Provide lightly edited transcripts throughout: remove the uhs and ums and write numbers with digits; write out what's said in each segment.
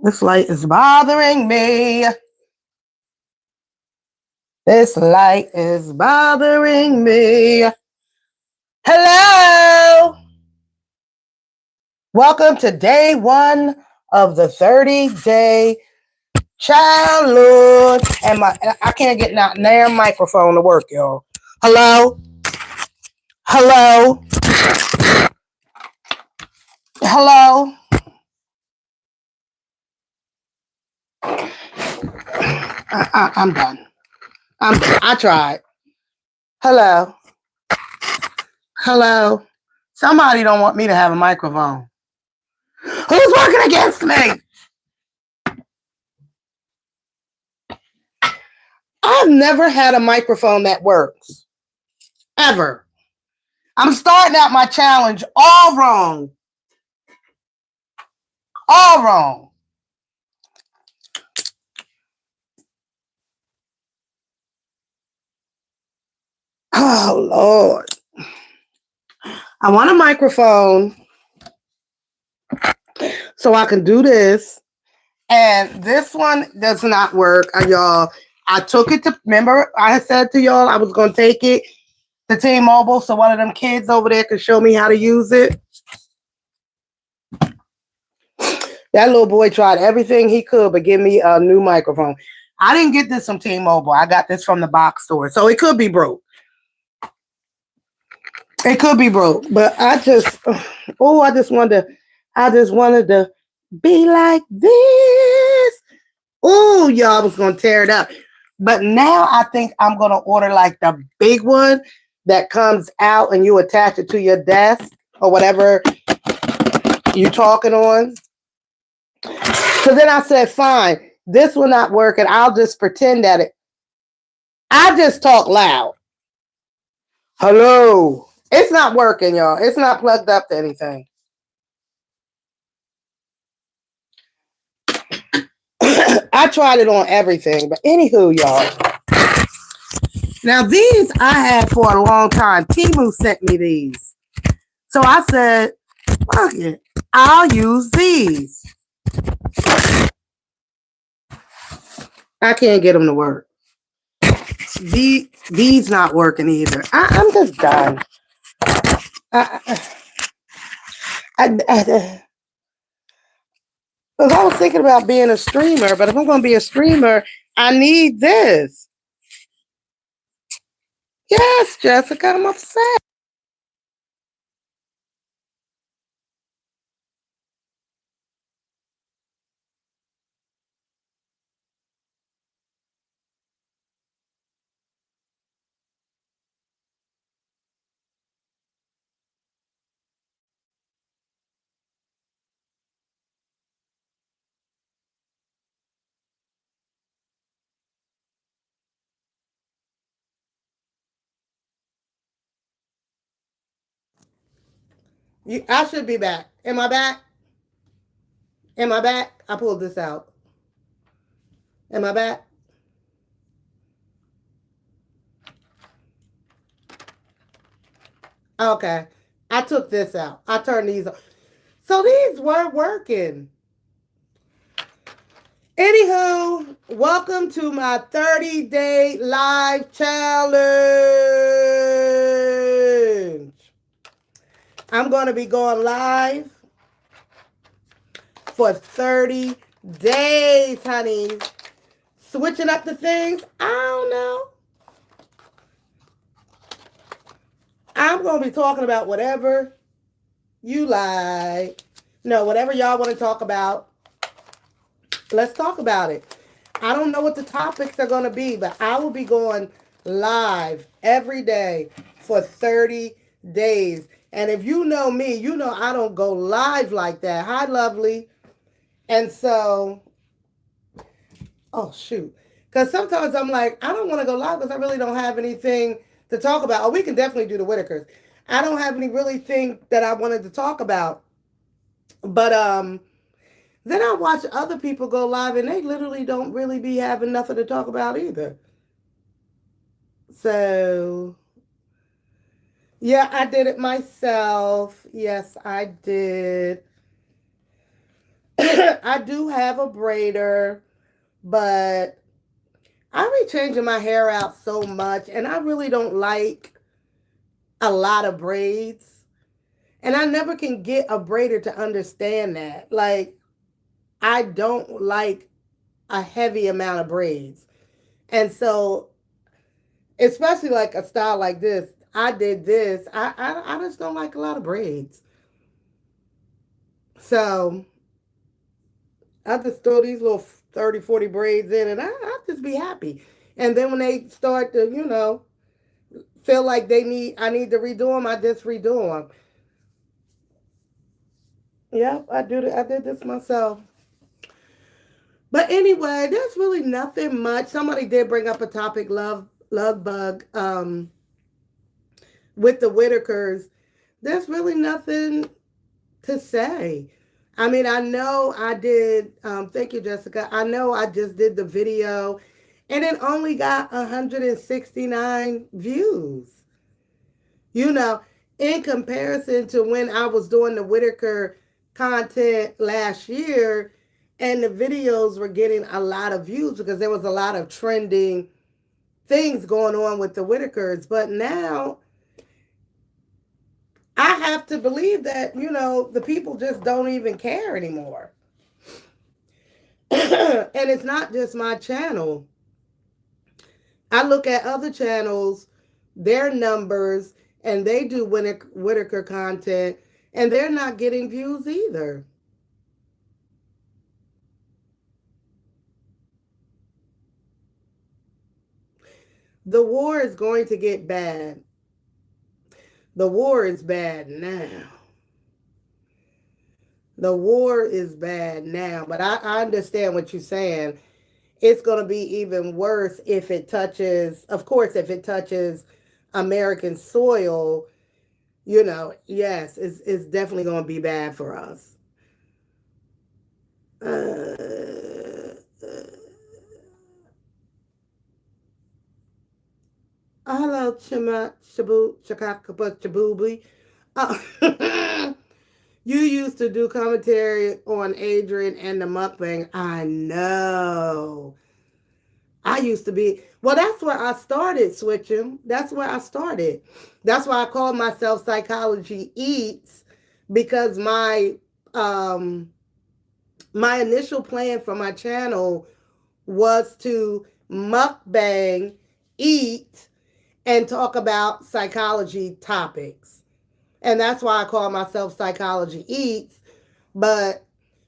This light is bothering me. This light is bothering me. Hello. Welcome to day 1 of the 30-day challenge. And I can't get that damn microphone to work, y'all. Hello? Hello? Hello? I'm done. I'm done. I tried. Hello? Hello? Somebody don't want me to have a microphone. Who's working against me? I've never had a microphone that works. Ever. I'm starting out my challenge all wrong. All wrong. Oh, Lord. I want a microphone so I can do this. And this one does not work, y'all. I took it to, remember I said to y'all I was going to take it to T-Mobile so one of them kids over there could show me how to use it. That little boy tried everything he could but give me a new microphone. I didn't get this from T-Mobile. I got this from the box store. So it could be broke. It could be broke. But I just wanted to be like this. Oh, y'all, I was going to tear it up. But now I think I'm going to order like the big one that comes out and you attach it to your desk or whatever you're talking on. So then I said, fine, this will not work and I'll just pretend that I just talk loud. Hello. It's not working, y'all. It's not plugged up to anything. I tried it on everything, but anywho, y'all. Now, these I had for a long time. Temu sent me these. So I said, fuck it. I'll use these. I can't get them to work. These not working either. I'm just done. Because I was thinking about being a streamer, but if I'm going to be a streamer, I need this. Yes, Jessica, I'm upset. I should be back. Am I back? Am I back? I pulled this out. Am I back? Okay. I took this out. I turned these off. So these weren't working. Anywho, welcome to my 30-day live challenge. I'm going to be going live for 30 days, honey. Switching up the things, I don't know. I'm going to be talking about whatever you like. No, whatever y'all want to talk about. Let's talk about it. I don't know what the topics are going to be, but I will be going live every day for 30 days. And if you know me, you know I don't go live like that. Hi, lovely. And so, oh, shoot. Because sometimes I'm like, I don't want to go live because I really don't have anything to talk about. Oh, we can definitely do the Whittakers. I don't have any really thing that I wanted to talk about. But then I watch other people go live and they literally don't really be having nothing to talk about either. So, yeah, I did it myself. Yes, I did. I do have a braider, but I be changing my hair out so much, and I really don't like a lot of braids. And I never can get a braider to understand that. Like, I don't like a heavy amount of braids. And so, especially like a style like this, I did this. I just don't like a lot of braids. So, I just throw these little 30, 40 braids in, and I just be happy. And then when they start to, feel like I need to redo them, I just redo them. Yep, I did this myself. But anyway, there's really nothing much. Somebody did bring up a topic, love bug, with the Whittakers. There's really nothing to say. I mean, I know I did, thank you, Jessica. I know I just did the video and it only got 169 views. You know, in comparison to when I was doing the Whittaker content last year, and the videos were getting a lot of views because there was a lot of trending things going on with the Whittakers. But now I have to believe that, the people just don't even care anymore. And it's not just my channel. I look at other channels, their numbers, and they do Whittaker content, and they're not getting views either. The war is going to get bad. The war is bad now. The war is bad now, but I understand what you're saying. It's going to be even worse if it touches, of course, if it touches American soil, yes, it's definitely going to be bad for us. Hello, Chima, Shabu, Chakakapa, Chabubi. You used to do commentary on Adrian and the mukbang. I know. I used to be, well, that's where I started switching. That's where I started. That's why I called myself Psychology Eats, because um my initial plan for my channel was to mukbang, eat, and talk about psychology topics. And that's why I call myself Psychology Eats. But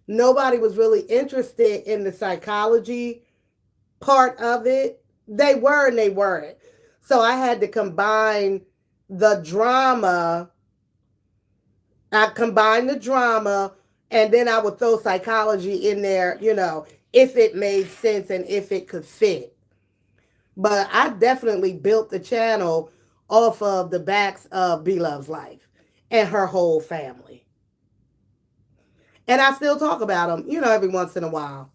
nobody was really interested in the psychology part of it. They were and they weren't. So I had to combine the drama. I combined the drama, and then I would throw psychology in there, if it made sense and if it could fit. But I definitely built the channel off of the backs of B Love's life and her whole family. And I still talk about them, every once in a while.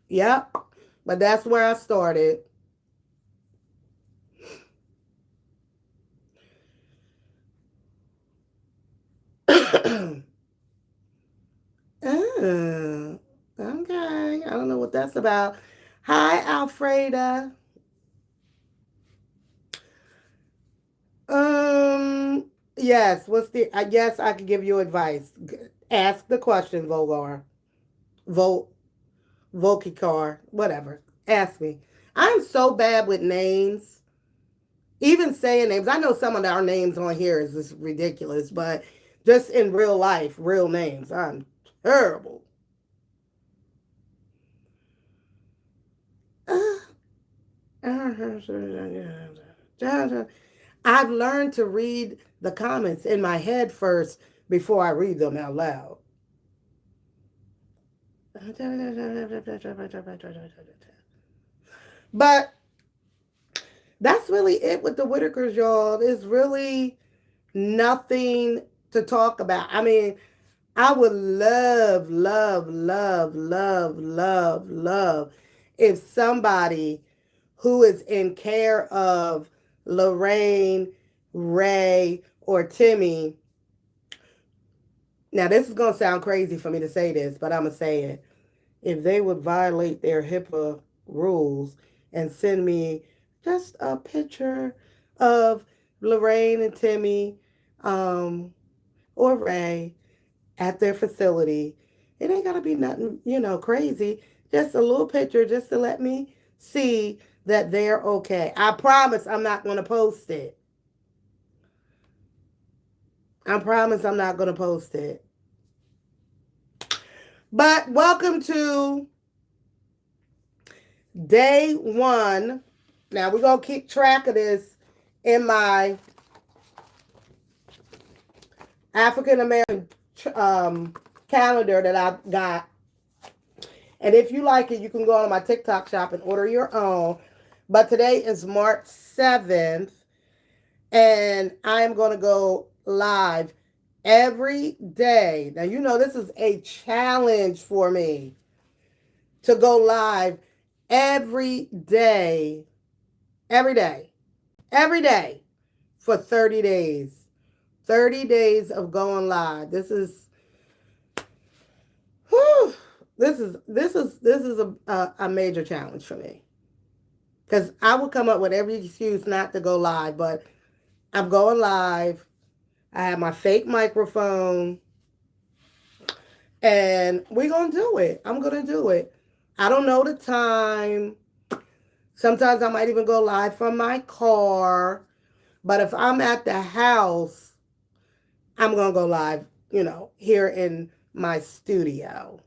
Yep. But that's where I started. Oh, okay. I don't know what that's about. Hi, Alfreda. Yes. What's the? I guess I could give you advice. Ask the question, Vogar. Vol, Volkicar, whatever. Ask me. I'm so bad with names. Even saying names. I know some of our names on here is just ridiculous, but just in real life, real names, I'm terrible. I've learned to read the comments in my head first before I read them out loud. But that's really it with the Whittakers, y'all. There's really nothing to talk about. I mean, I would love, love, love, love, love, love if somebody who is in care of Lorraine, Ray, or Timmy Now, this is going to sound crazy for me to say this, but I'm going to say it. If they would violate their HIPAA rules and send me just a picture of Lorraine and Timmy or Ray at their facility, it ain't got to be nothing, crazy. Just a little picture just to let me see that they're okay. I promise I'm not going to post it. I promise I'm not going to post it. But welcome to day 1. Now we're going to keep track of this in my African American calendar that I got. And if you like it, you can go on my TikTok shop and order your own. But today is March 7th, and I'm going to go live every day. Now, this is a challenge for me to go live every day for 30 days. 30 days of going live. This is a major challenge for me. Because I will come up with every excuse not to go live, but I'm going live. I have my fake microphone. And we're going to do it. I'm going to do it. I don't know the time. Sometimes I might even go live from my car. But if I'm at the house, I'm going to go live, here in my studio.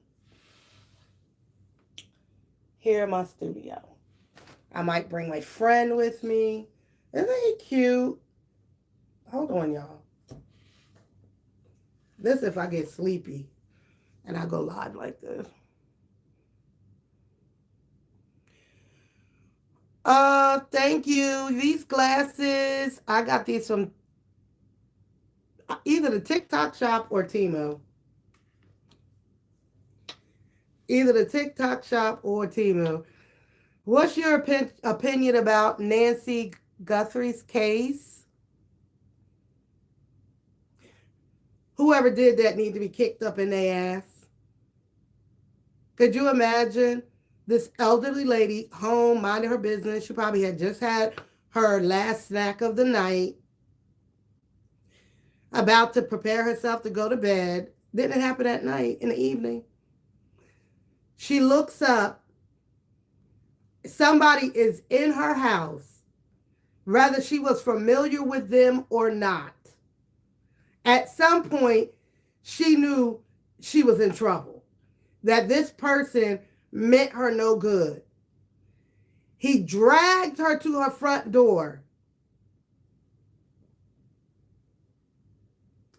Here in my studio. I might bring my friend with me. Isn't he cute? Hold on, y'all. This if I get sleepy and I go live like this. Thank you. These glasses, I got these from either the TikTok shop or Temu. Either the TikTok shop or Temu. What's your opinion about Nancy Guthrie's case? Whoever did that need to be kicked up in their ass. Could you imagine this elderly lady home minding her business? She probably had just had her last snack of the night, about to prepare herself to go to bed. Didn't it happen at night, in the evening? She looks up. Somebody is in her house, whether she was familiar with them or not. At some point, she knew she was in trouble, that this person meant her no good. He dragged her to her front door.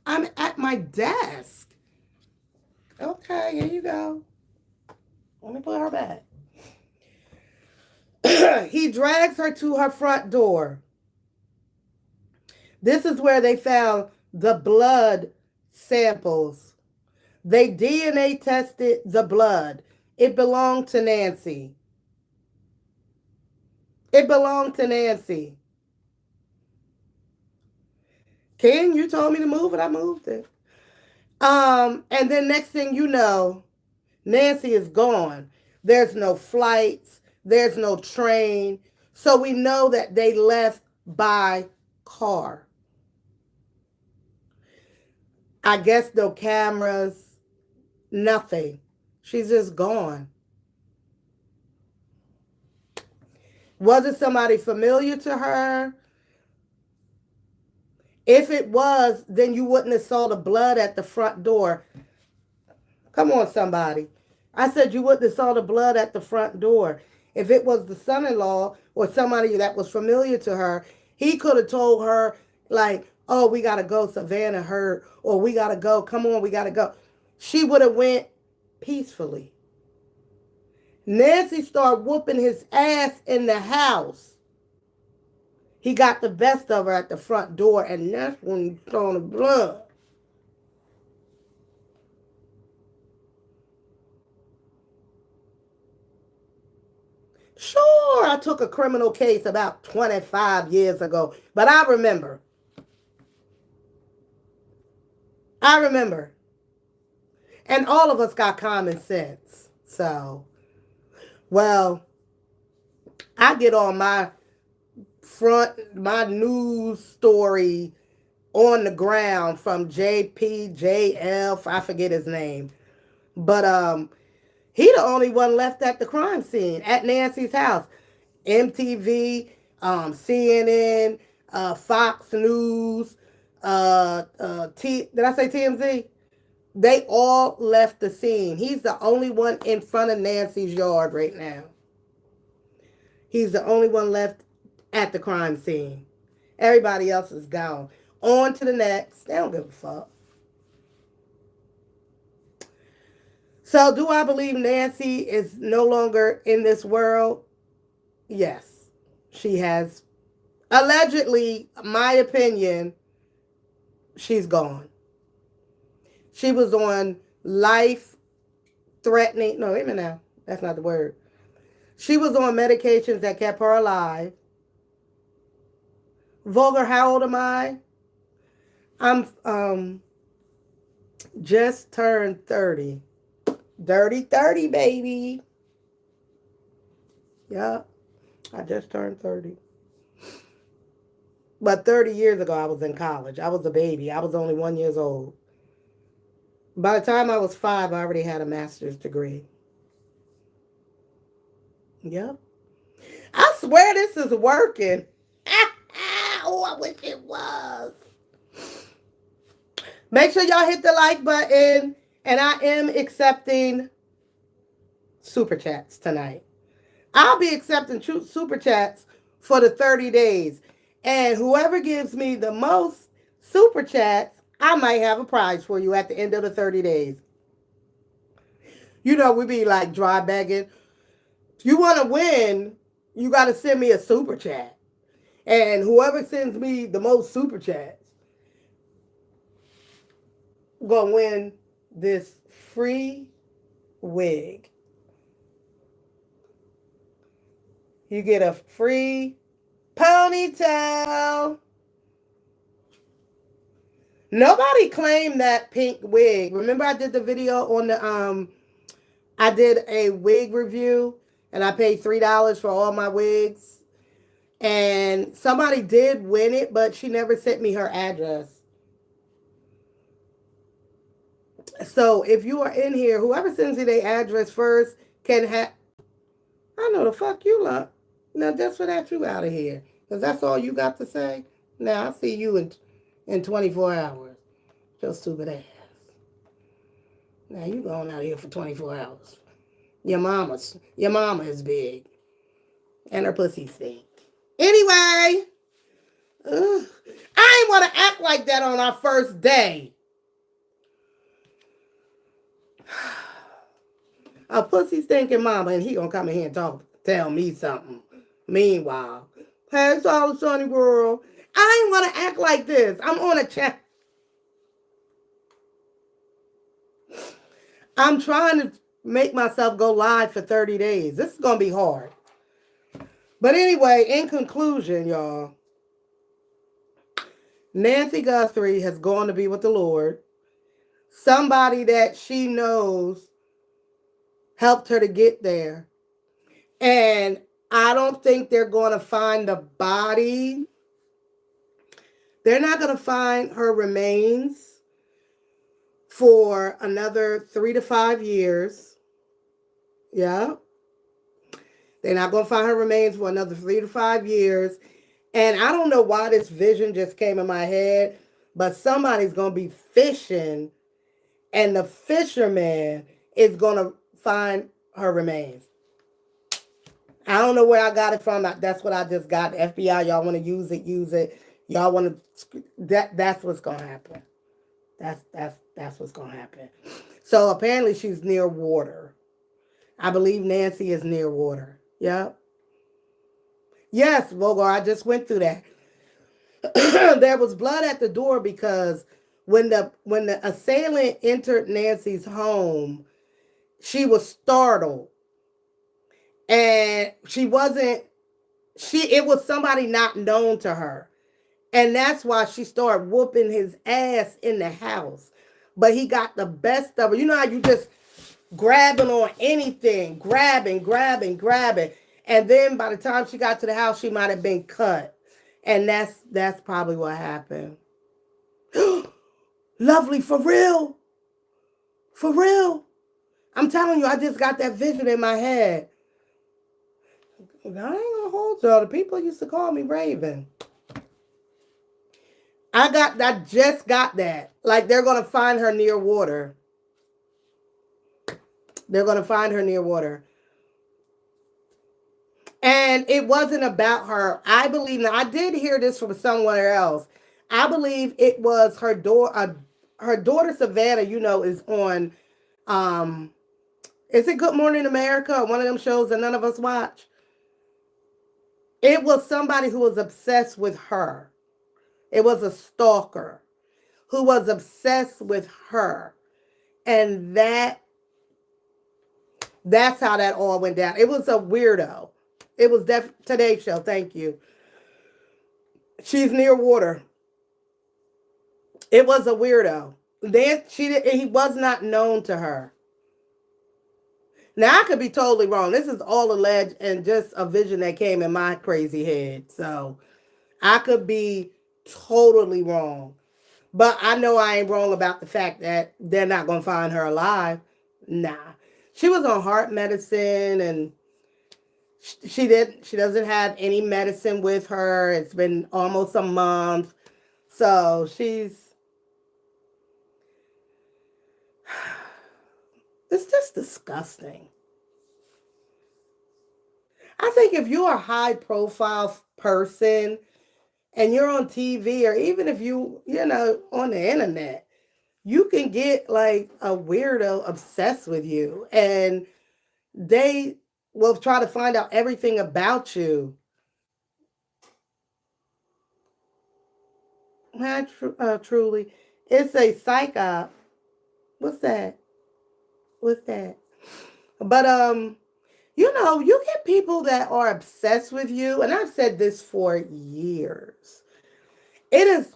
I'm at my desk. Okay, here you go. Let me put her back. He drags her to her front door. This is where they found the blood samples. They DNA tested the blood. It belonged to Nancy. It belonged to Nancy. King, you told me to move it. I moved it. And then next thing you know, Nancy is gone. There's no flights. There's no train. So we know that they left by car. I guess no cameras, nothing. She's just gone. Was it somebody familiar to her? If it was, then you wouldn't have saw the blood at the front door. Come on, somebody. I said you wouldn't have saw the blood at the front door. If it was the son-in-law or somebody that was familiar to her, he could have told her, like, oh, we got to go, Savannah hurt, or we got to go, come on, we got to go. She would have went peacefully. Nancy started whooping his ass in the house. He got the best of her at the front door, and that's when he saw the blood. Sure, I took a criminal case about 25 years ago, but I remember. And all of us got common sense. So, well, I get on my news story on the ground from JPJF. I forget his name. But he the only one left at the crime scene at Nancy's house. MTV, CNN, Fox News, did I say TMZ? They all left the scene. He's the only one in front of Nancy's yard right now. He's the only one left at the crime scene. Everybody else is gone. On to the next. They don't give a fuck. So, do I believe Nancy is no longer in this world? Yes. She has, allegedly, my opinion, she's gone. She was on life threatening, no, wait a minute now. That's not the word. She was on medications that kept her alive. Vulgar, how old am I? I'm just turned 30. Dirty 30, baby. Yeah, I just turned 30. But 30 years ago, I was in college. I was a baby. I was only 1 year old. By the time I was 5, I already had a master's degree. Yep. I swear this is working. Oh, I wish it was. Make sure y'all hit the like button. And I am accepting super chats tonight. I'll be accepting super chats for the 30 days. And whoever gives me the most super chats, I might have a prize for you at the end of the 30 days. You know, we be like dry begging. If you want to win, you got to send me a super chat. And whoever sends me the most super chats, going to win this free wig. You get a free ponytail. Nobody claimed that pink wig. Remember I did the video on the I did a wig review and I paid $3 for all my wigs. And somebody did win it, but she never sent me her address. So if you are in here, whoever sends you their address first can have. I know the fuck you lot. Now just for that, you out of here. Because that's all you got to say. Now I'll see you in 24 hours. Your stupid ass. Now you going out of here for 24 hours. Your mama is big. And her pussy stink. Anyway. I ain't want to act like that on our first day. A pussy stinking mama, and he gonna come in here and tell me something. Meanwhile, hey, it's all a sunny world. I ain't want to act like this. I'm on a chat. I'm trying to make myself go live for 30 days. This is gonna be hard. But anyway, in conclusion, y'all, Nancy Guthrie has gone to be with the Lord. Somebody that she knows helped her to get there. And I don't think they're going to find the body. They're not going to find her remains for another 3 to 5 years. Yeah. They're not going to find her remains for another 3 to 5 years. And I don't know why this vision just came in my head, but somebody's going to be fishing, and the fisherman is going to find her remains. I don't know where I got it from. That's what I just got. FBI, y'all want to use it, use it. Y'all want to, that's what's going to happen. That's what's going to happen. So apparently she's near water. I believe Nancy is near water. Yep. Yes, Vogar, I just went through that. There was blood at the door because when the assailant entered Nancy's home, she was startled. And it was somebody not known to her. And that's why she started whooping his ass in the house. but he got the best of her. You know how you just grabbing on anything, grabbing. And then by the time she got to the house, she might have been cut. And that's probably what happened. Lovely, for real. For real. I'm telling you, I just got that vision in my head. I ain't gonna hold y'all. The people used to call me Raven. I just got that. Like, they're gonna find her near water. They're gonna find her near water. And it wasn't about her. I believe, now I did hear this from somewhere else. I believe it was her daughter. Her daughter Savannah, is on. Is it Good Morning America? One of them shows that none of us watch. It was somebody who was obsessed with her. It was a stalker who was obsessed with her, and that's how that all went down. It was a weirdo. It was Today's Show. Thank you. She's near water. It was a weirdo. Then he was not known to her. Now I could be totally wrong. This is all alleged and just a vision that came in my crazy head. So I could be totally wrong. But I know I ain't wrong about the fact that they're not going to find her alive. Nah. She was on heart medicine, and she doesn't have any medicine with her. It's been almost a month. So it's just disgusting. I think if you're a high profile person and you're on TV, or even if you on the internet, you can get like a weirdo obsessed with you, and they will try to find out everything about you. Truly, it's a psych op. What's that? What's that? But you get people that are obsessed with you, and I've said this for years. It is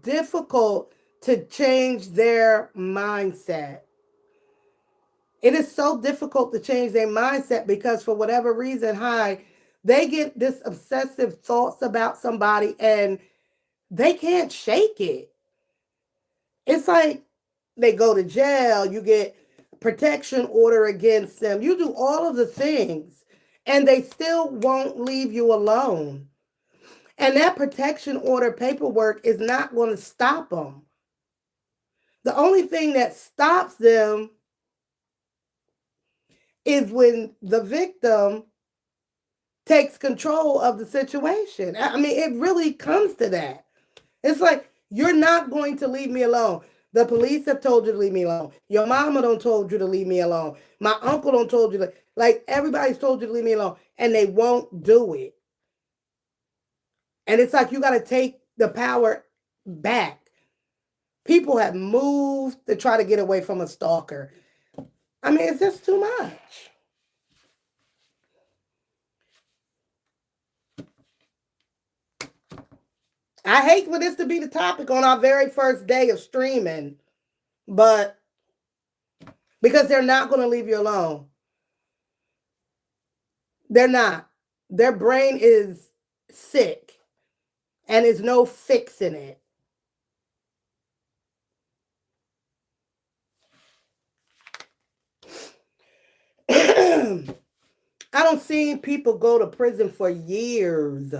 difficult to change their mindset. It is so difficult to change their mindset because for whatever reason, they get this obsessive thoughts about somebody and they can't shake it. It's like they go to jail, you get protection order against them, you do all of the things, and they still won't leave you alone. And that protection order paperwork is not going to stop them. The only thing that stops them is when the victim takes control of the situation. I mean, it really comes to that. It's like, you're not going to leave me alone. The police have told you to leave me alone. Your mama don't told you to leave me alone. My uncle don't told you to, like, everybody's told you to leave me alone, and they won't do it. And it's like, you got to take the power back. People have moved to try to get away from a stalker. I mean, it's just too much. I hate for this to be the topic on our very first day of streaming, but because they're not going to leave you alone. They're not. Their brain is sick, and there's no fixing it. I don't see people go to prison for years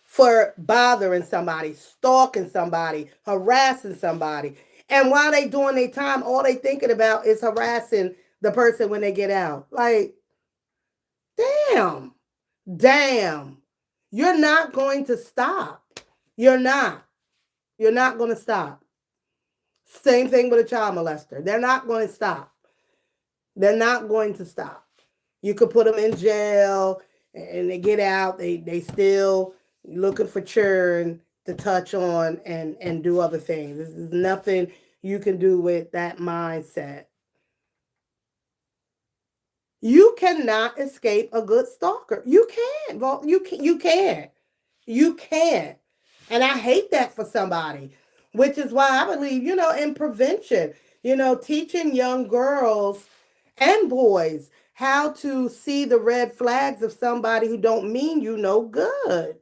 for bothering somebody, stalking somebody, harassing somebody. And while they doing their time, all they thinking about is harassing the person when they get out. Like, damn. You're not going to stop. You're not going to stop. Same thing with a child molester. They're not going to stop. They're not going to stop. You could put them in jail and they get out. They still looking for churn to touch on and do other things. There's nothing you can do with that mindset. You cannot escape a good stalker. You can't. You can't. You can't. And I hate that for somebody. which is why I believe, in prevention, teaching young girls and boys how to see the red flags of somebody who don't mean you no good.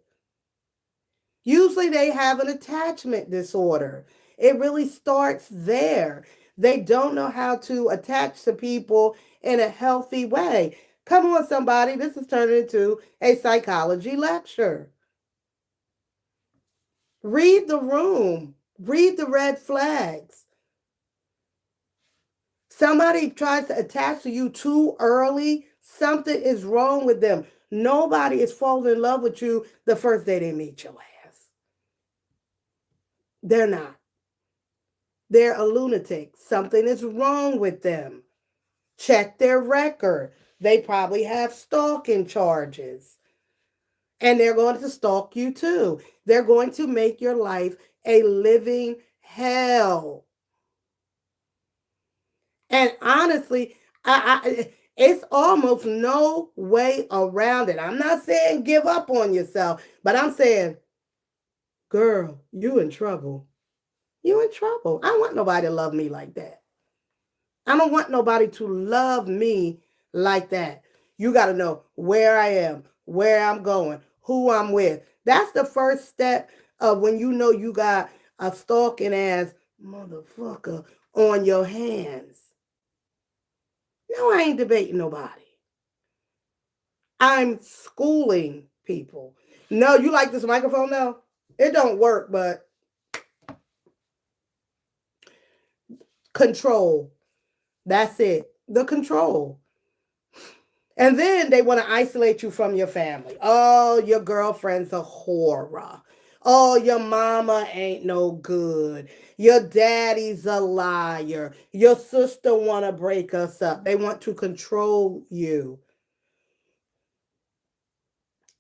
Usually they have an attachment disorder. It really starts there. They don't know how to attach to people in a healthy way. Come on, somebody. This is turning into a psychology lecture. Read the room. Read the red flags. Somebody tries to attach to you too early, something is wrong with them. Nobody is falling in love with you the first day they meet your ass. They're not. They're a lunatic. Something is wrong with them. Check their record. They probably have stalking charges. And they're going to stalk you too. They're going to make your life a living hell. And honestly, it's almost no way around it. I'm not saying give up on yourself, but I'm saying, girl, you in trouble. You in trouble. I don't want nobody to love me like that. I don't want nobody to love me like that. You got to know where I am, where I'm going, who I'm with. That's the first step of when you know you got a stalking ass motherfucker on your hands. No, I ain't debating nobody. I'm schooling people. No, you like this microphone now? It don't work, but control. That's it. The control. And then they want to isolate you from your family. Oh, your girlfriend's a horror. Oh, your mama ain't no good. Your daddy's a liar. Your sister want to break us up. They want to control you.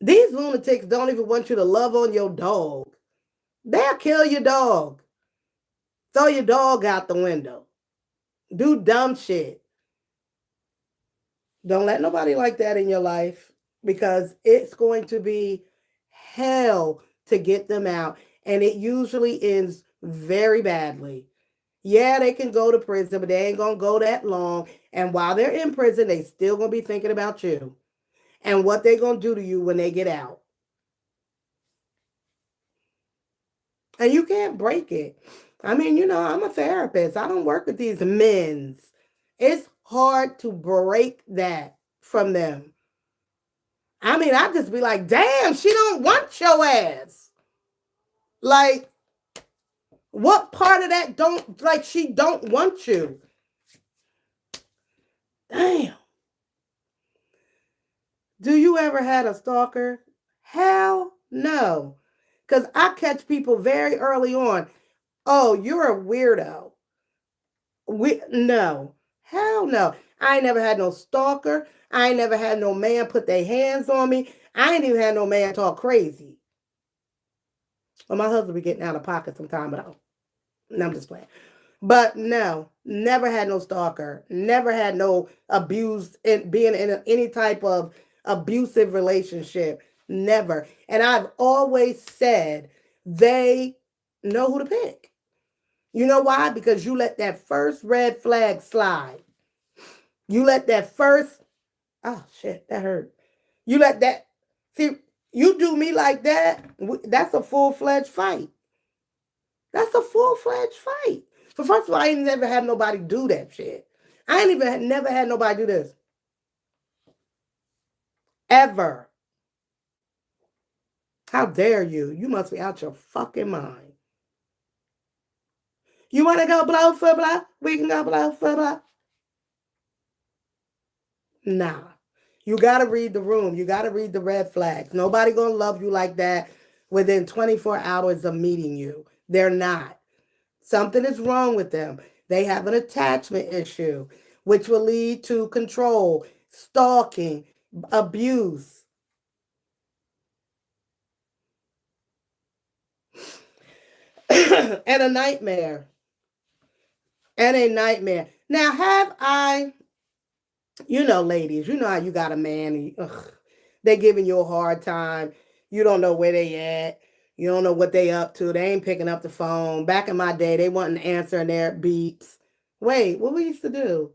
These lunatics don't even want you to love on your dog. They'll kill your dog. Throw your dog out the window. Do dumb shit. Don't let nobody like that in your life because it's going to be hell to get them out. And it usually ends very badly. Yeah, they can go to prison, but they ain't going to go that long. And while they're in prison, they still going to be thinking about you and what they're going to do to you when they get out. And you can't break it. I mean, I'm a therapist. I don't work with these men's. It's hard to break that from them. I mean, I just be like, damn, she don't want your ass. Like, what part of that she don't want you? Damn. Do you ever had a stalker? Hell no. Because I catch people very early on. Oh, you're a weirdo. No. Hell no. I ain't never had no stalker. I ain't never had no man put their hands on me. I ain't even had no man talk crazy. Well, my husband be getting out of pocket sometime, but I'm just playing. But no, never had no stalker. Never had no abuse in being in any type of abusive relationship. Never. And I've always said they know who to pick. You know why? Because you let that first red flag slide. You let that first, oh shit, that hurt. You let that, see, you do me like that, that's a full-fledged fight. That's a full-fledged fight. So first of all, I ain't never had nobody do that shit. I ain't even never had nobody do this. Ever. How dare you? You must be out your fucking mind. You want to go blow for blow? We can go blow for blow. Nah. You got to read the room. You got to read the red flags. Nobody going to love you like that within 24 hours of meeting you. They're not. Something is wrong with them. They have an attachment issue, which will lead to control, stalking, abuse. And a nightmare. And a nightmare. Now, have I, ladies, you know how you got a man, and, they're giving you a hard time. You don't know where they at. You don't know what they up to. They ain't picking up the phone. Back in my day, they wasn't answering their beeps. Wait, what we used to do?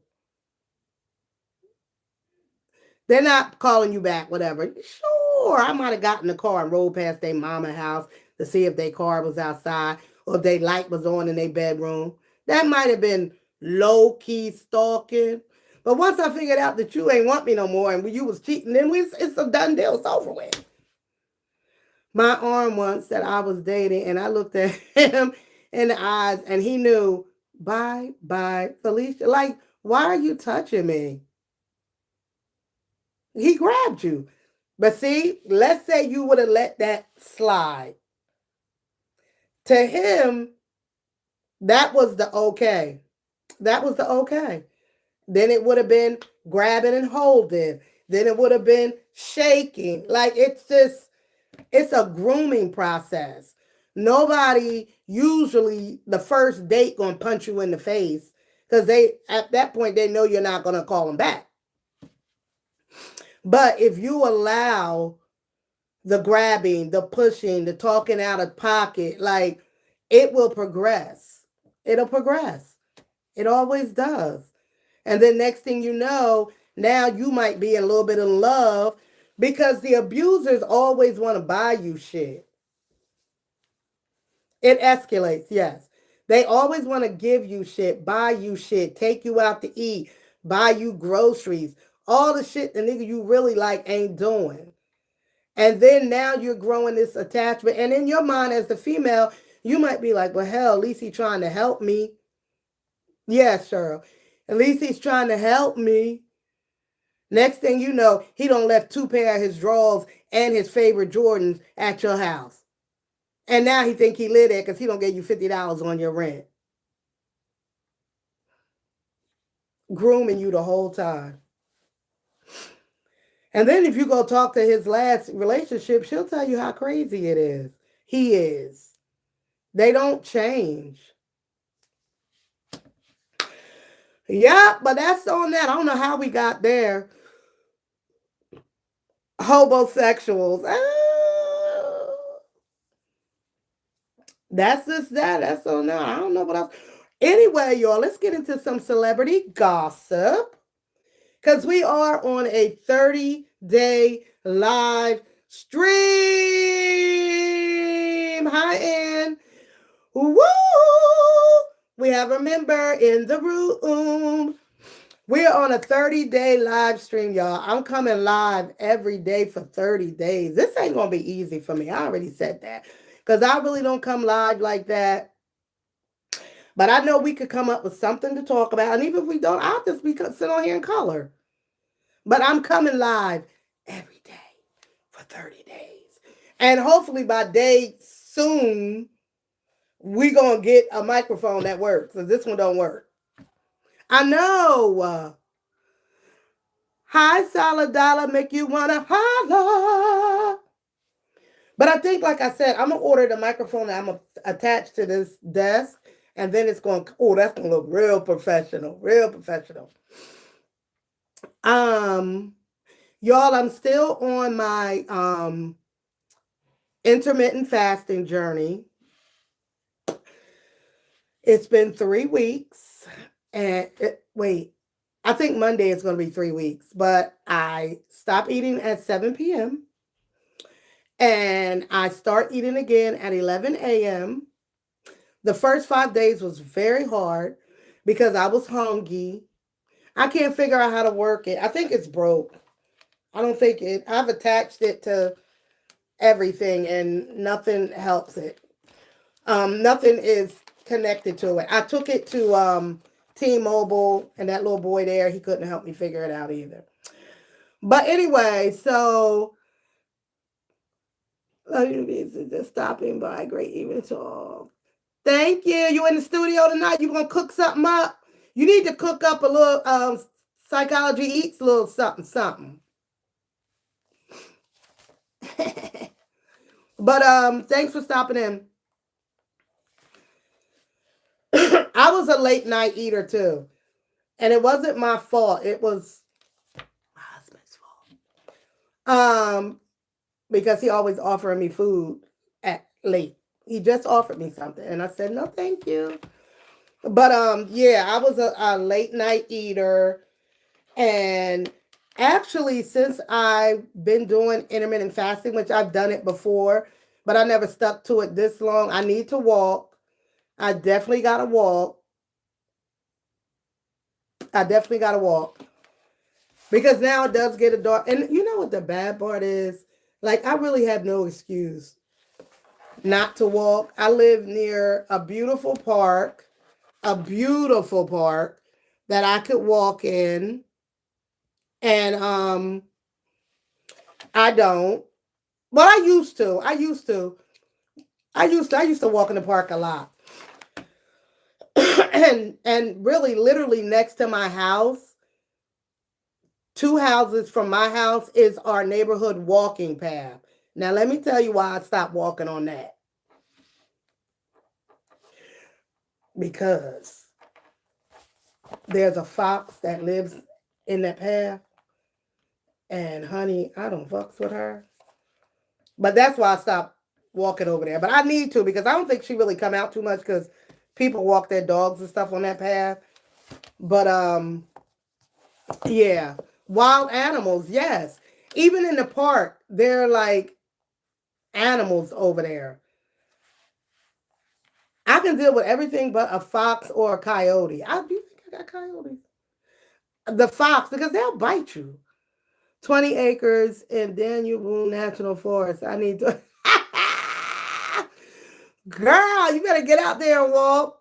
They're not calling you back, whatever. Sure, I might have gotten in the car and rolled past their mama house to see if their car was outside or if their light was on in their bedroom. That might have been low-key stalking. But once I figured out that you ain't want me no more and you was cheating, then it's a done deal. It's over with. My arm once that I was dating, and I looked at him in the eyes, and he knew, bye, Felicia. Like, why are you touching me? He grabbed you. But see, let's say you would have let that slide. To him, that was the okay. That was the okay. Then it would have been grabbing and holding. Then it would have been shaking. Like it's a grooming process. Nobody usually the first date gonna punch you in the face because they at that point they know you're not gonna call them back. But if you allow the grabbing, the pushing, the talking out of pocket, like it will progress. It'll progress. It always does. And then next thing you know, now you might be a little bit in love because the abusers always want to buy you shit. It escalates, yes. They always want to give you shit, buy you shit, take you out to eat, buy you groceries, all the shit the nigga you really like ain't doing. And then now you're growing this attachment. And in your mind as the female, you might be like, well, hell, at least he's trying to help me. Yes, Cheryl. At least he's trying to help me. Next thing you know, he done left 2 pair of his drawers and his favorite Jordans at your house. And now he think he live there because he don't give you $50 on your rent. Grooming you the whole time. And then if you go talk to his last relationship, she'll tell you how crazy it is. He is. They don't change. Yeah, but that's on that. I don't know how we got there. Homosexuals. That's just that. That's on that. I don't know what else. Anyway, y'all, let's get into some celebrity gossip. Because we are on a 30-day live stream. Hi, Ann. Woo! We have a member in the room. We're on a 30-day live stream, y'all. I'm coming live every day for 30 days. This ain't going to be easy for me. I already said that. Because I really don't come live like that. But I know we could come up with something to talk about. And even if we don't, I'll just sit on here and color. But I'm coming live every day for 30 days. And hopefully by day soon, we going to get a microphone that works. Because this one don't work. I know. Hi, Solid Dollar, make you want to holler. But I think, like I said, I'm going to order the microphone that I'm going to attach to this desk. And then it's going to, oh, that's going to look real professional. Real professional. Y'all, I'm still on my intermittent fasting journey. It's been 3 weeks. And I think Monday is going to be 3 weeks. But I stopped eating at 7 p.m. And I start eating again at 11 a.m. The first 5 days was very hard because I was hungry. I can't figure out how to work it. I think it's broke. I don't think it. I've attached it to everything and nothing helps it. Nothing is connected to it. I took it to T-Mobile and that little boy there, he couldn't help me figure it out either. But anyway, so just stopping by. Great evening to all. Thank you. You in the studio tonight? You gonna cook something up? You need to cook up a little Psychology Eats, a little something. But thanks for stopping in. I was a late night eater too. And it wasn't my fault. It was my husband's fault. Because he always offering me food at late. He just offered me something, and I said no, thank you. But yeah, I was a late night eater, and actually, since I've been doing intermittent fasting, which I've done it before, but I never stuck to it this long. I need to walk. I definitely gotta walk. I definitely gotta walk because now it does get a dark. And you know what the bad part is? Like I really have no excuse not to walk. I live near a beautiful park that I could walk in, and I don't. Well, I used to. I used to walk in the park a lot. And really literally next to my house, two houses from my house is our neighborhood walking path. Now let me tell you why I stopped walking on that. Because there's a fox that lives in that path, and honey, I don't fucks with her. But that's why I stopped walking over there. But I need to because I don't think she really come out too much because people walk their dogs and stuff on that path. But yeah, wild animals, yes. Even in the park, they're like animals over there. I can deal with everything but a fox or a coyote. I do think I got coyotes. The fox, because they'll bite you. 20 acres in Daniel Boone National Forest. I need to. Girl, you better get out there and walk.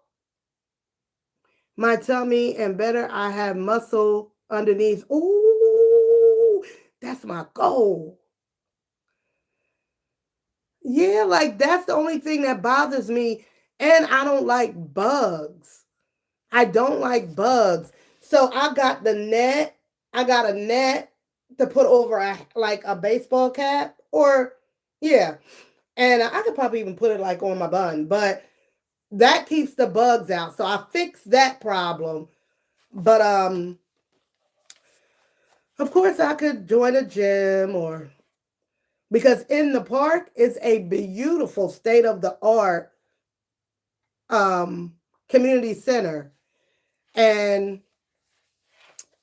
My tummy and better I have muscle underneath. Ooh, that's my goal. Yeah, like that's the only thing that bothers me. And I don't like bugs. I don't like bugs. So I got the net. I got a net to put over a baseball cap or yeah. And I could probably even put it like on my bun, but that keeps the bugs out. So I fixed that problem. But of course I could join a gym or because in the park is a beautiful state of the art community center. And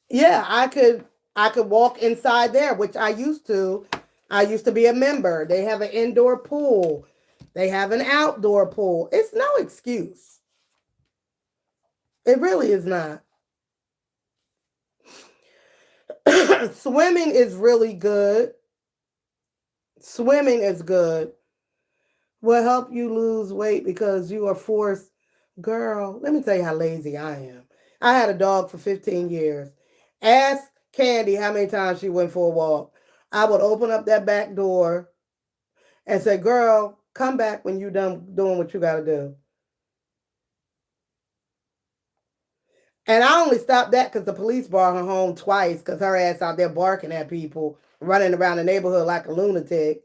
yeah, I could walk inside there, which I used to. I used to be a member. They have an indoor pool. They have an outdoor pool. It's no excuse. It really is not. Swimming is really good. Swimming is good. Will help you lose weight because you are forced. Girl, let me tell you how lazy I am. I had a dog for 15 years. Ask Candy how many times she went for a walk. I would open up that back door and say, girl, come back when you're done doing what you got to do. And I only stopped that because the police brought her home twice because her ass out there barking at people, running around the neighborhood like a lunatic.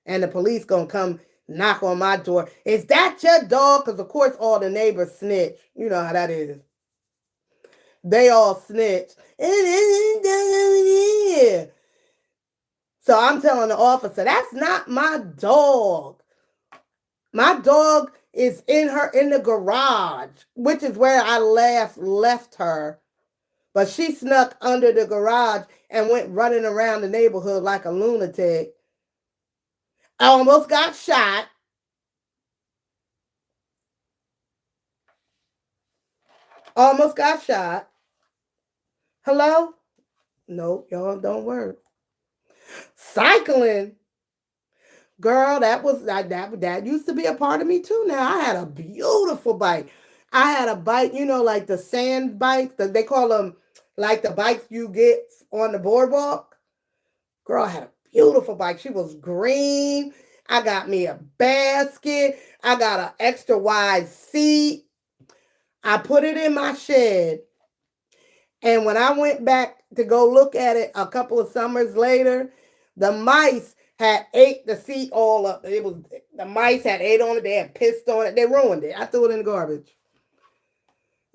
And the police gonna come knock on my door. Is that your dog? Because of course all the neighbors snitch. You know how that is. They all snitch. So I'm telling the officer, that's not my dog. My dog is in the garage, which is where I left her. But she snuck under the garage and went running around the neighborhood like a lunatic. I almost got shot. Almost got shot. Hello? Nope, y'all don't work. Cycling. Girl, that used to be a part of me too. Now I had a beautiful bike. I had a bike, like the sand bikes, they call them like the bikes you get on the boardwalk. Girl, I had a beautiful bike. She was green. I got me a basket. I got an extra wide seat. I put it in my shed. And when I went back to go look at it a couple of summers later, the mice had ate the seat all up. The mice had ate on it. They had pissed on it. They ruined it. I threw it in the garbage.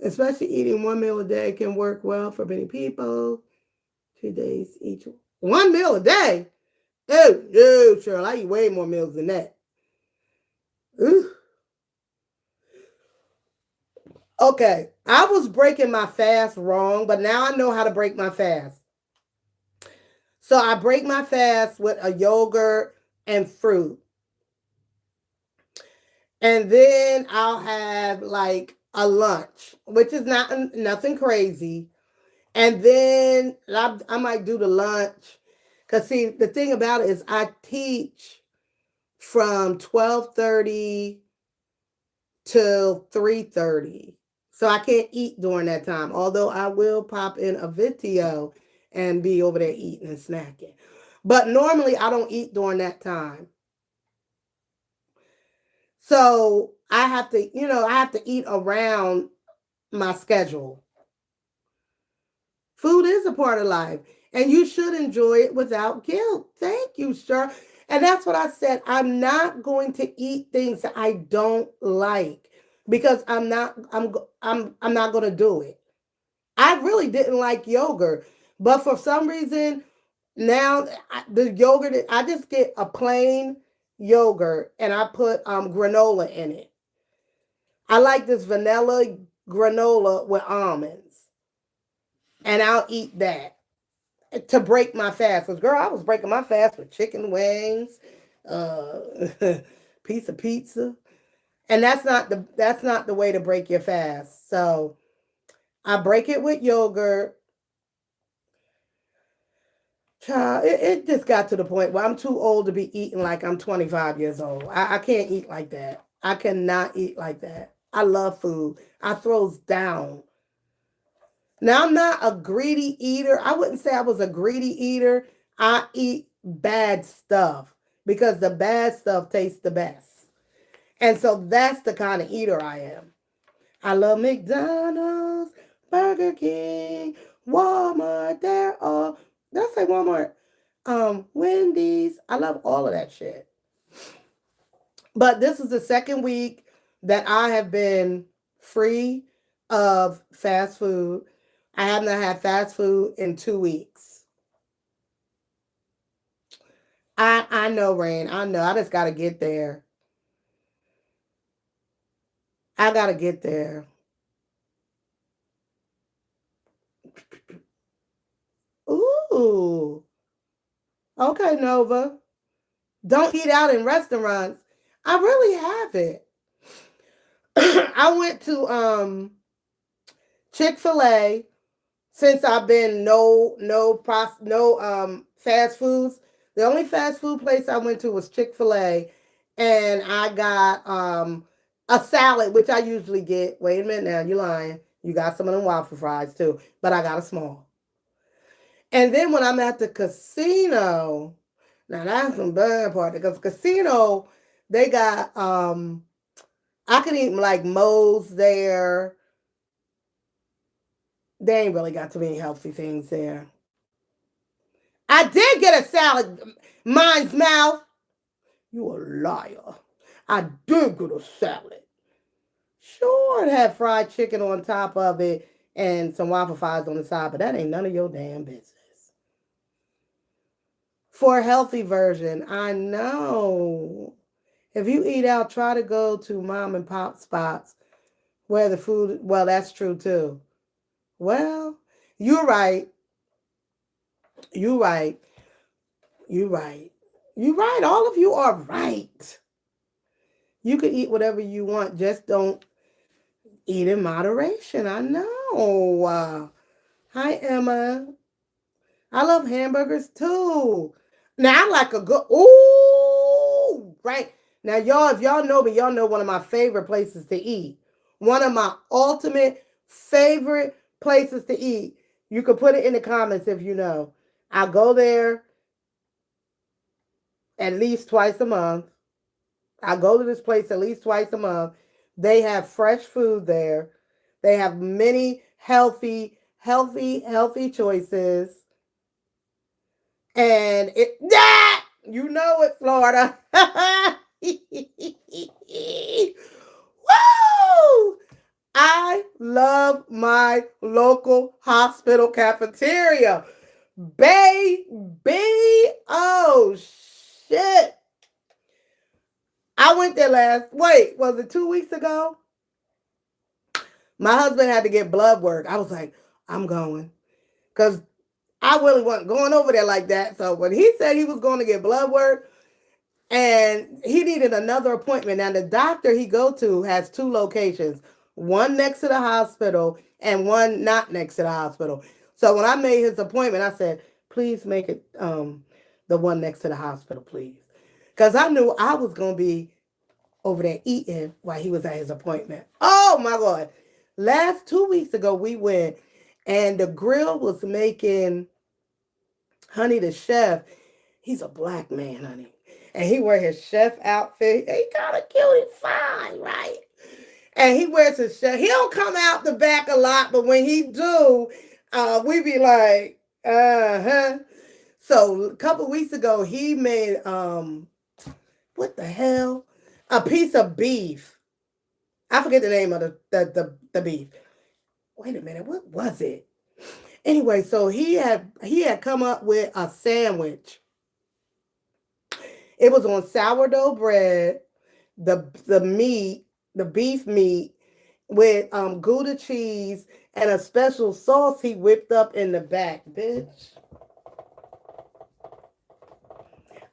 Especially eating one meal a day can work well for many people. 2 days each. One meal a day? Oh, no, Cheryl. I eat way more meals than that. Ooh. Okay, I was breaking my fast wrong, but now I know how to break my fast. So I break my fast with a yogurt and fruit. And then I'll have like a lunch, which is not nothing crazy. And then I might do the lunch. Cause see, the thing about it is I teach from 12:30 till 3:30. So I can't eat during that time. Although I will pop in a video and be over there eating and snacking. But normally I don't eat during that time. So I have to, I have to eat around my schedule. Food is a part of life, and you should enjoy it without guilt. Thank you, sir. And that's what I said. I'm not going to eat things that I don't like because I'm not going to do it. I really didn't like yogurt, but for some reason now the yogurt I just get a plain yogurt and I put granola in it. I like this vanilla granola with almonds, and I'll eat that to break my fast. Cause girl, I was breaking my fast with chicken wings, uh, piece of pizza, and that's not the way to break your fast. So I break it with yogurt. Child, it just got to the point where I'm too old to be eating like I'm 25 years old. I can't eat like that. I cannot eat like that. I love food. I throws down. Now, I'm not a greedy eater. I wouldn't say I was a greedy eater. I eat bad stuff because the bad stuff tastes the best. And so that's the kind of eater I am. I love McDonald's, Burger King, Walmart. They're all, did I say Walmart? Wendy's. I love all of that shit. But this is the second week that I have been free of fast food. I have not had fast food in 2 weeks. I know, Rain. I know. I just gotta get there. I gotta get there. Ooh. Okay, Nova. Don't eat out in restaurants. I really haven't. I went to Chick-fil-A since I've been no fast foods. The only fast food place I went to was Chick-fil-A, and I got a salad, which I usually get. Wait a minute now, you lying. You got some of them waffle fries too, but I got a small. And then when I'm at the casino, now that's some bad part because casino, they got I can eat like Moe's there. They ain't really got too many healthy things there. I did get a salad, mine's mouth. You a liar. I did get a salad. Sure, it had fried chicken on top of it and some waffle fries on the side, but that ain't none of your damn business. For a healthy version, I know. If you eat out, try to go to mom and pop spots where the food, well, that's true too. Well, you're right. You're right. You're right. You're right. All of you are right. You can eat whatever you want, just don't eat in moderation. I know. Hi, Emma. I love hamburgers too. Now I like a good. Ooh, right now, y'all. If y'all know me, y'all know one of my favorite places to eat. One of my ultimate favorite places to eat. You can put it in the comments if you know. I go there at least twice a month. I go to this place at least twice a month. They have fresh food there. They have many healthy choices. And you know it, Florida. Woo! I love my local hospital cafeteria. Baby, oh shit. I went there was it 2 weeks ago? My husband had to get blood work. I was like, I'm going. Because I really wasn't going over there like that. So when he said he was going to get blood work and he needed another appointment, now the doctor he go to has two locations, one next to the hospital and one not next to the hospital. So when I made his appointment, I said, please make it the one next to the hospital, please. Because I knew I was going to be over there eating while he was at his appointment. Oh my God. Last 2 weeks ago, we went and the grill was making Honey the chef. He's a black man, honey. And he wear his chef outfit. He kind of cute and fine, right? And he wears his chef. He don't come out the back a lot, but when he do, we be like, uh-huh. So a couple weeks ago, he made what the hell? A piece of beef. I forget the name of the beef. Wait a minute, what was it? Anyway, so he had come up with a sandwich. It was on sourdough bread, the meat, the beef meat with Gouda cheese and a special sauce he whipped up in the back, bitch.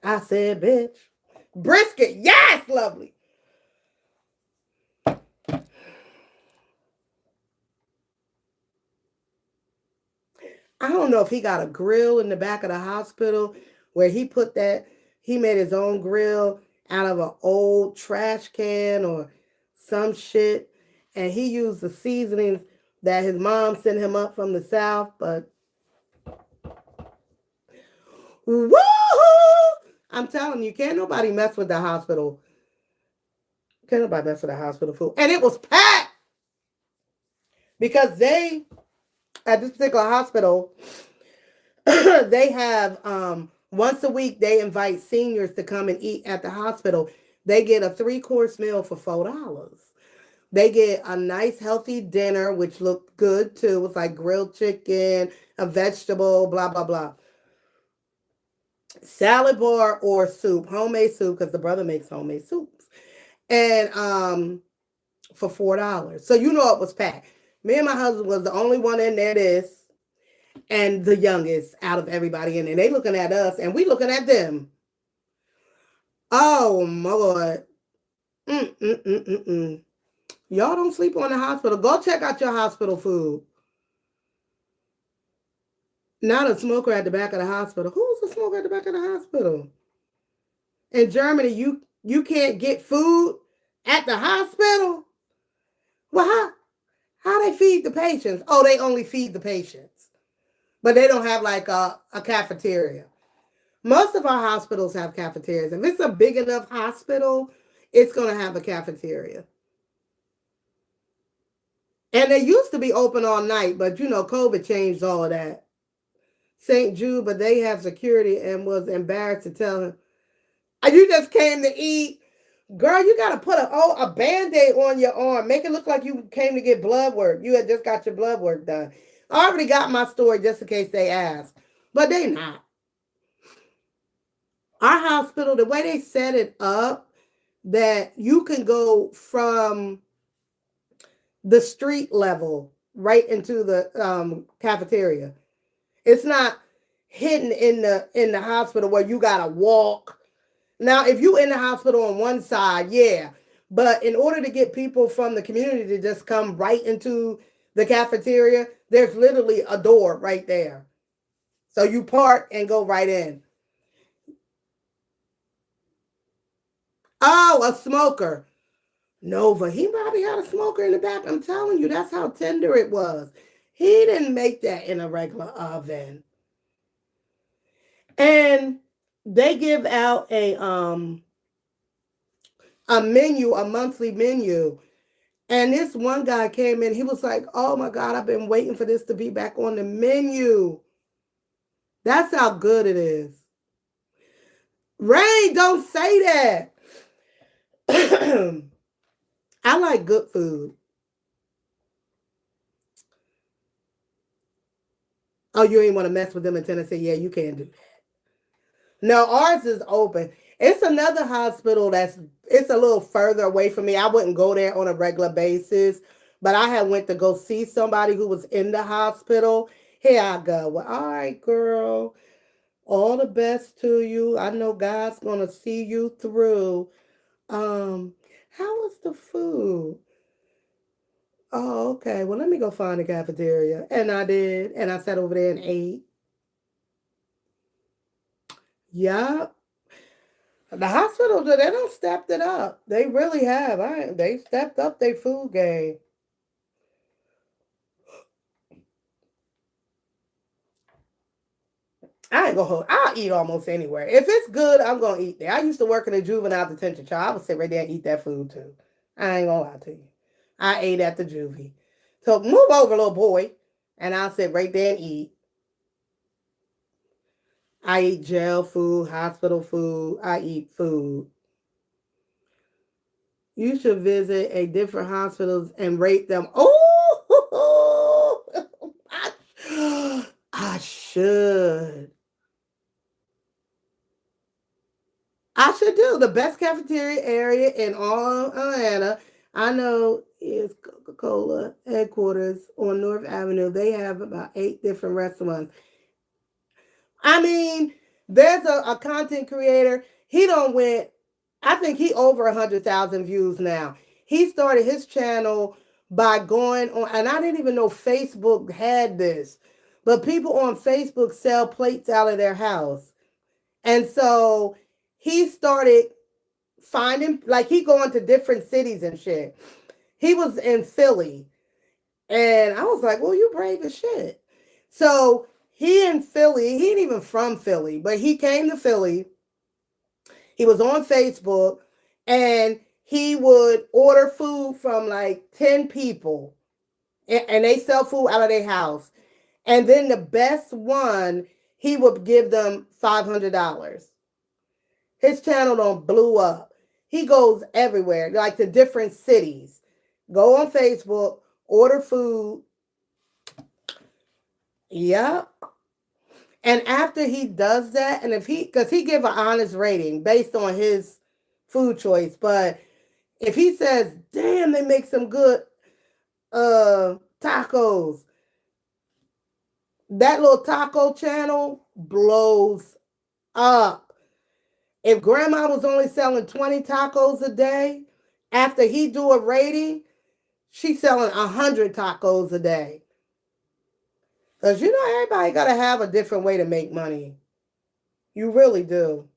I said, bitch. Brisket, yes, lovely. I don't know if he got a grill in the back of the hospital where he made his own grill out of an old trash can or some shit. And he used the seasonings that his mom sent him up from the South. But woo! I'm telling you, can't nobody mess with the hospital. Can't nobody mess with the hospital food. And it was packed because at this particular hospital, they have once a week they invite seniors to come and eat at the hospital. They get a 3-course meal for $4. They get a nice healthy dinner, which looked good too. It's like grilled chicken, a vegetable, blah blah blah. Salad bar or soup, homemade soup, because the brother makes homemade soups. And for $4. So you know it was packed. Me and my husband was the only one in there this and the youngest out of everybody in there. They looking at us and we looking at them. Oh my God. Mm-mm-mm-mm-mm. Y'all don't sleep on the hospital. Go check out your hospital food. Not a smoker at the back of the hospital. Who's a smoker at the back of the hospital? In Germany, you can't get food at the hospital? Well, how they feed the patients? Oh, they only feed the patients. But they don't have like a cafeteria. Most of our hospitals have cafeterias. If it's a big enough hospital, it's going to have a cafeteria. And they used to be open all night, but COVID changed all of that. St. Jude, but they have security and was embarrassed to tell him, you just came to eat. Girl, you got to put a Band-Aid on your arm. Make it look like you came to get blood work. You had just got your blood work done. I already got my story just in case they ask. But they not. Our hospital, the way they set it up, that you can go from the street level right into the cafeteria. It's not hidden in the hospital where you gotta walk. Now, if you in the hospital on one side, yeah. But in order to get people from the community to just come right into the cafeteria, there's literally a door right there. So you park and go right in. Oh, a smoker. Nova, he probably had a smoker in the back. I'm telling you, that's how tender it was. He didn't make that in a regular oven. And they give out a menu, a monthly menu. And this one guy came in, he was like, oh my God, I've been waiting for this to be back on the menu. That's how good it is. Rain, don't say that. I like good food. Oh, you ain't want to mess with them in Tennessee? Yeah, you can't do that. No, ours is open. It's another hospital it's a little further away from me. I wouldn't go there on a regular basis, but I had went to go see somebody who was in the hospital. Here I go. Well, all right, girl. All the best to you. I know God's gonna see you through. How was the food? Oh, okay. Well, let me go find the cafeteria. And I did. And I sat over there and ate. Yup. The hospital, they don't stepped it up. They really have. They stepped up their food game. I ain't gonna hold. I'll eat almost anywhere. If it's good, I'm gonna eat there. I used to work in a juvenile detention child. I would sit right there and eat that food too. I ain't gonna lie to you. I ate at the juvie. So move over, little boy, and I'll sit right there and eat. I eat jail food, hospital food. I eat food. You should visit a different hospitals and rate them. Oh, I should. I should do the best cafeteria area in all Atlanta. I know is Coca-Cola headquarters on North Avenue. They have about 8 different restaurants. I mean, there's a content creator. He don't went. I think he over 100,000 views now. He started his channel by going on, and I didn't even know Facebook had this, but people on Facebook sell plates out of their house, and so he started finding like he going to different cities and shit. He was in Philly, and I was like, "Well, you brave as shit." So he in Philly. He ain't even from Philly, but he came to Philly. He was on Facebook, and he would order food from like 10 people, and they sell food out of their house. And then the best one, he would give them $500. His channel don't blew up. He goes everywhere, like to different cities. Go on Facebook, order food. Yep. And after he does that, and if he, because he give an honest rating based on his food choice, but if he says, "Damn, they make some good tacos," that little taco channel blows up. If grandma was only selling 20 tacos a day, after he do a rating, she's selling 100 tacos a day. Because you know, everybody got to have a different way to make money. You really do.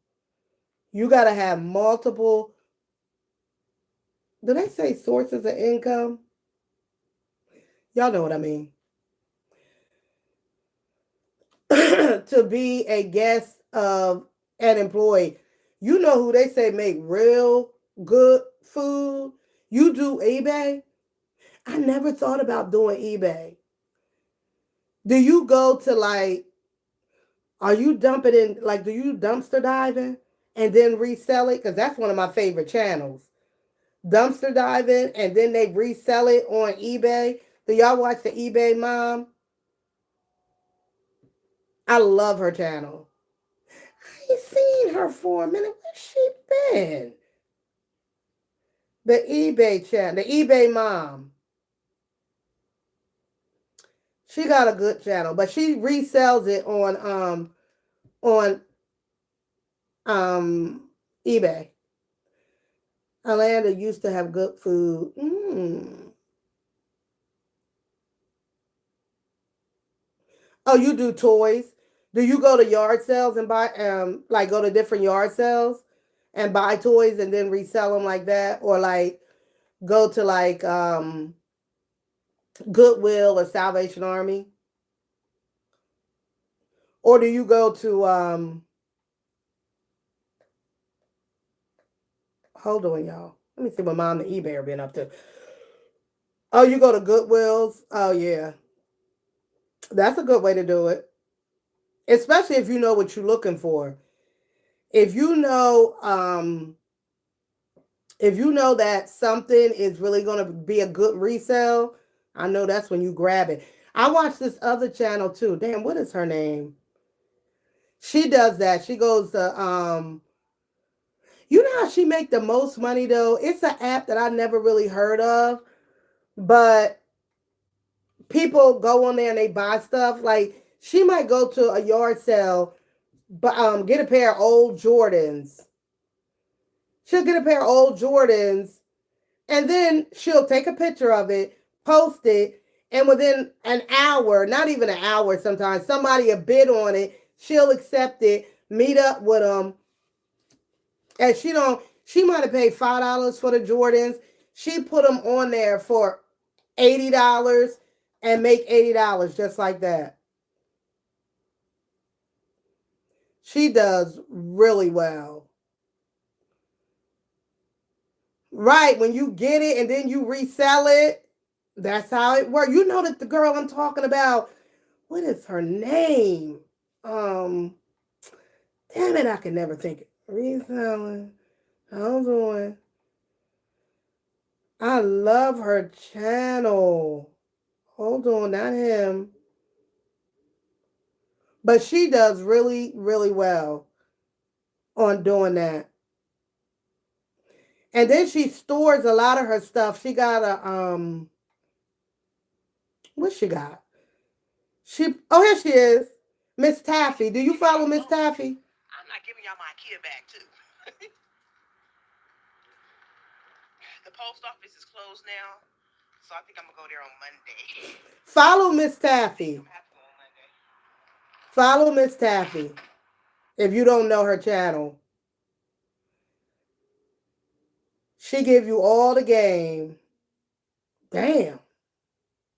You got to have multiple, do they say sources of income? Y'all know what I mean. To be a guest of an employee. You know who they say make real good food? You do eBay? I never thought about doing eBay. Do you go to like, are you dumping in, like, do you dumpster diving and then resell it? Because that's one of my favorite channels. Dumpster diving and then they resell it on eBay. Do y'all watch the eBay mom? I love her channel. I ain't seen her for a minute. Where's she been? The eBay channel, the eBay mom. She got a good channel, but she resells it on eBay. Atlanta used to have good food. Oh, you do toys? Do you go to yard sales and buy like go to different yard sales and buy toys and then resell them like that, or like go to like Goodwill or Salvation Army, or do you go to hold on, y'all. Let me see what Mom and eBay are been up to. Oh, you go to Goodwills? Oh yeah, that's a good way to do it, especially if you know what you're looking for. If you know if you know that something is really going to be a good resale, I know that's when you grab it. I watch this other channel too. Damn, what is her name? She does that. She goes to You know how she make the most money though? It's an app that I never really heard of, but people go on there and they buy stuff. Like she might go to a yard sale, but get a pair of old Jordans. She'll get a pair of old Jordans, and then she'll take a picture of it, post it, and within an hour, not even an hour sometimes, somebody a bid on it, she'll accept it, meet up with them, and she might have paid $5 for the Jordans. She put them on there for $80 and make $80 just like that. She does really well. Right, when you get it and then you resell it, that's how it works. You know that the girl I'm talking about, what is her name? Um, Damn it, I can never think it. Reselling. Hold on. I love her channel. Hold on, not him. But she does really, really well on doing that. And then she stores a lot of her stuff. She got what she got? Here she is. Miss Taffy. Do you follow Miss Taffy? I'm not giving y'all my IKEA bag too. The post office is closed now, so I think I'm gonna go there on Monday. Follow Miss Taffy. Follow Miss Taffy. If you don't know her channel, she give you all the game. Damn.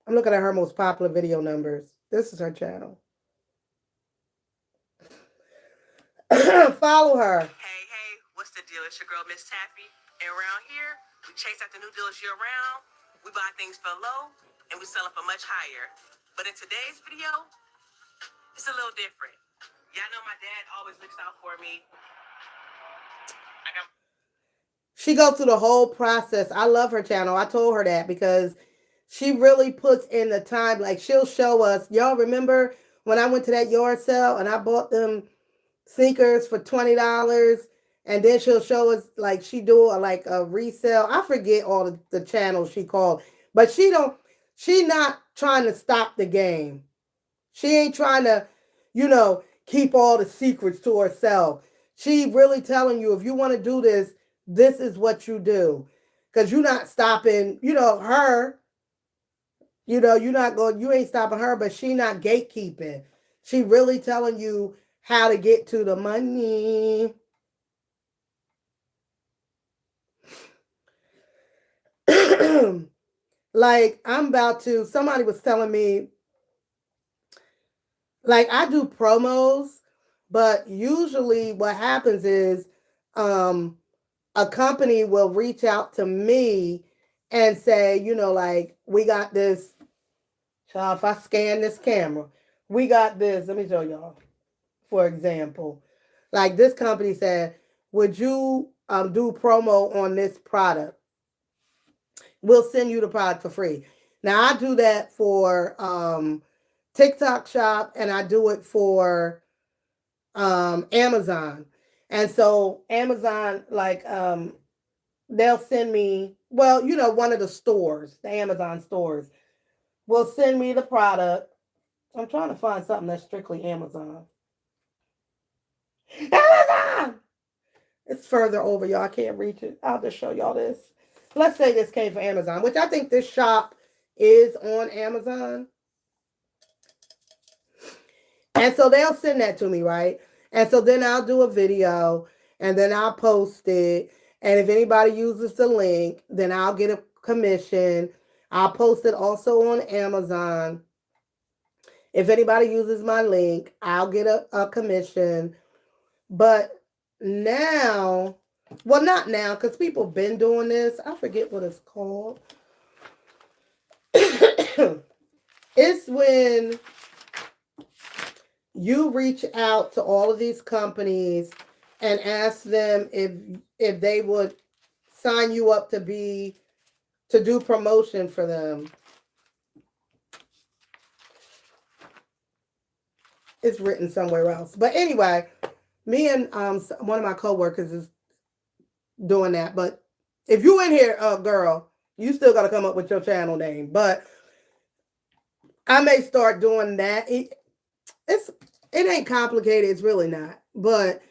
I'm looking at her most popular video numbers. This is her channel. Follow her. Hey, what's the deal? It's your girl, Miss Taffy. And around here, we chase after new deals year round. We buy things for low, and we sell them for much higher. But in today's video, it's a little different. Y'all know my dad always looks out for me. She goes through the whole process. I love her channel. I told her that because she really puts in the time. Like she'll show us. Y'all remember when I went to that yard sale and I bought them sneakers for $20, and then she'll show us like she do a resale. I forget all the channels she called, but she not trying to stop the game. She ain't trying to, keep all the secrets to herself. She really telling you if you want to do this, this is what you do. Cause you're not stopping, her. You're not going, you ain't stopping her, but she not gatekeeping. She really telling you how to get to the money. Like somebody was telling me, like I do promos, but usually what happens is a company will reach out to me and say, like, we got this. So if I scan this camera, we got this. Let me show y'all. For example, like this company said, would you do promo on this product? We'll send you the product for free. Now I do that for TikTok Shop and I do it for Amazon. And so Amazon, like, they'll send me, well, one of the stores, the Amazon stores, will send me the product. I'm trying to find something that's strictly Amazon. Amazon! It's further over, y'all. I can't reach it. I'll just show y'all this. Let's say this came from Amazon, which I think this shop is on Amazon. And so they'll send that to me, right? And so then I'll do a video and then I'll post it. And if anybody uses the link, then I'll get a commission. I'll post it also on Amazon. If anybody uses my link, I'll get a commission. But now, well, not now, because people have been doing this. I forget what it's called. It's when you reach out to all of these companies and ask them if they would sign you up to do promotion for them. It's written somewhere else. But anyway, me and one of my coworkers is doing that. But if you in here, girl, you still got to come up with your channel name. But I may start doing that. It's it ain't complicated. It's really not. But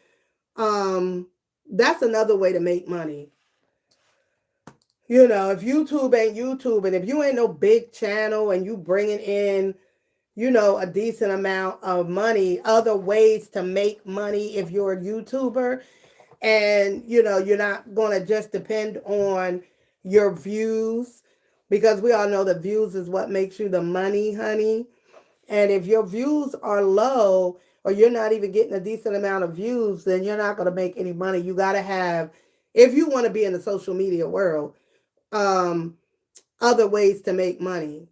that's another way to make money. You know, if YouTube ain't YouTube, and if you ain't no big channel, and you bringing in, you know, a decent amount of money, other ways to make money if you're a YouTuber, and you know you're not going to just depend on your views, because we all know the views is what makes you the money, honey. And if your views are low, or you're not even getting a decent amount of views, then you're not going to make any money. You got to have, if you want to be in the social media world, um other ways to make money.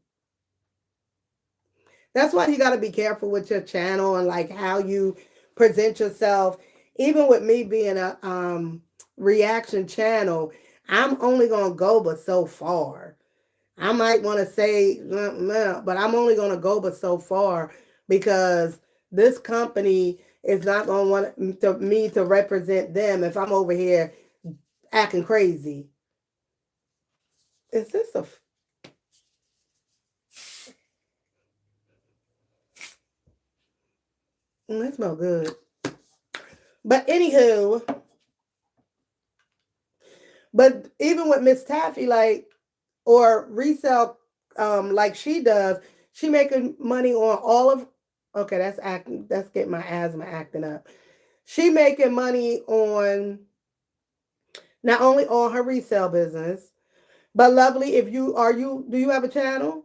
That's why you got to be careful with your channel and like how you present yourself. Even with me being a reaction channel, I'm only going to go but so far. I might want to say, but I'm only going to go but so far, because this company is not going to want me to represent them if I'm over here acting crazy. Is this a? That smells good. But anywho, but even with Miss Taffy, like, or resell, like she does, she making money on all of. Okay, that's acting. That's getting my asthma acting up. She making money on not only on her resale business, but lovely. If you are you, do you have a channel?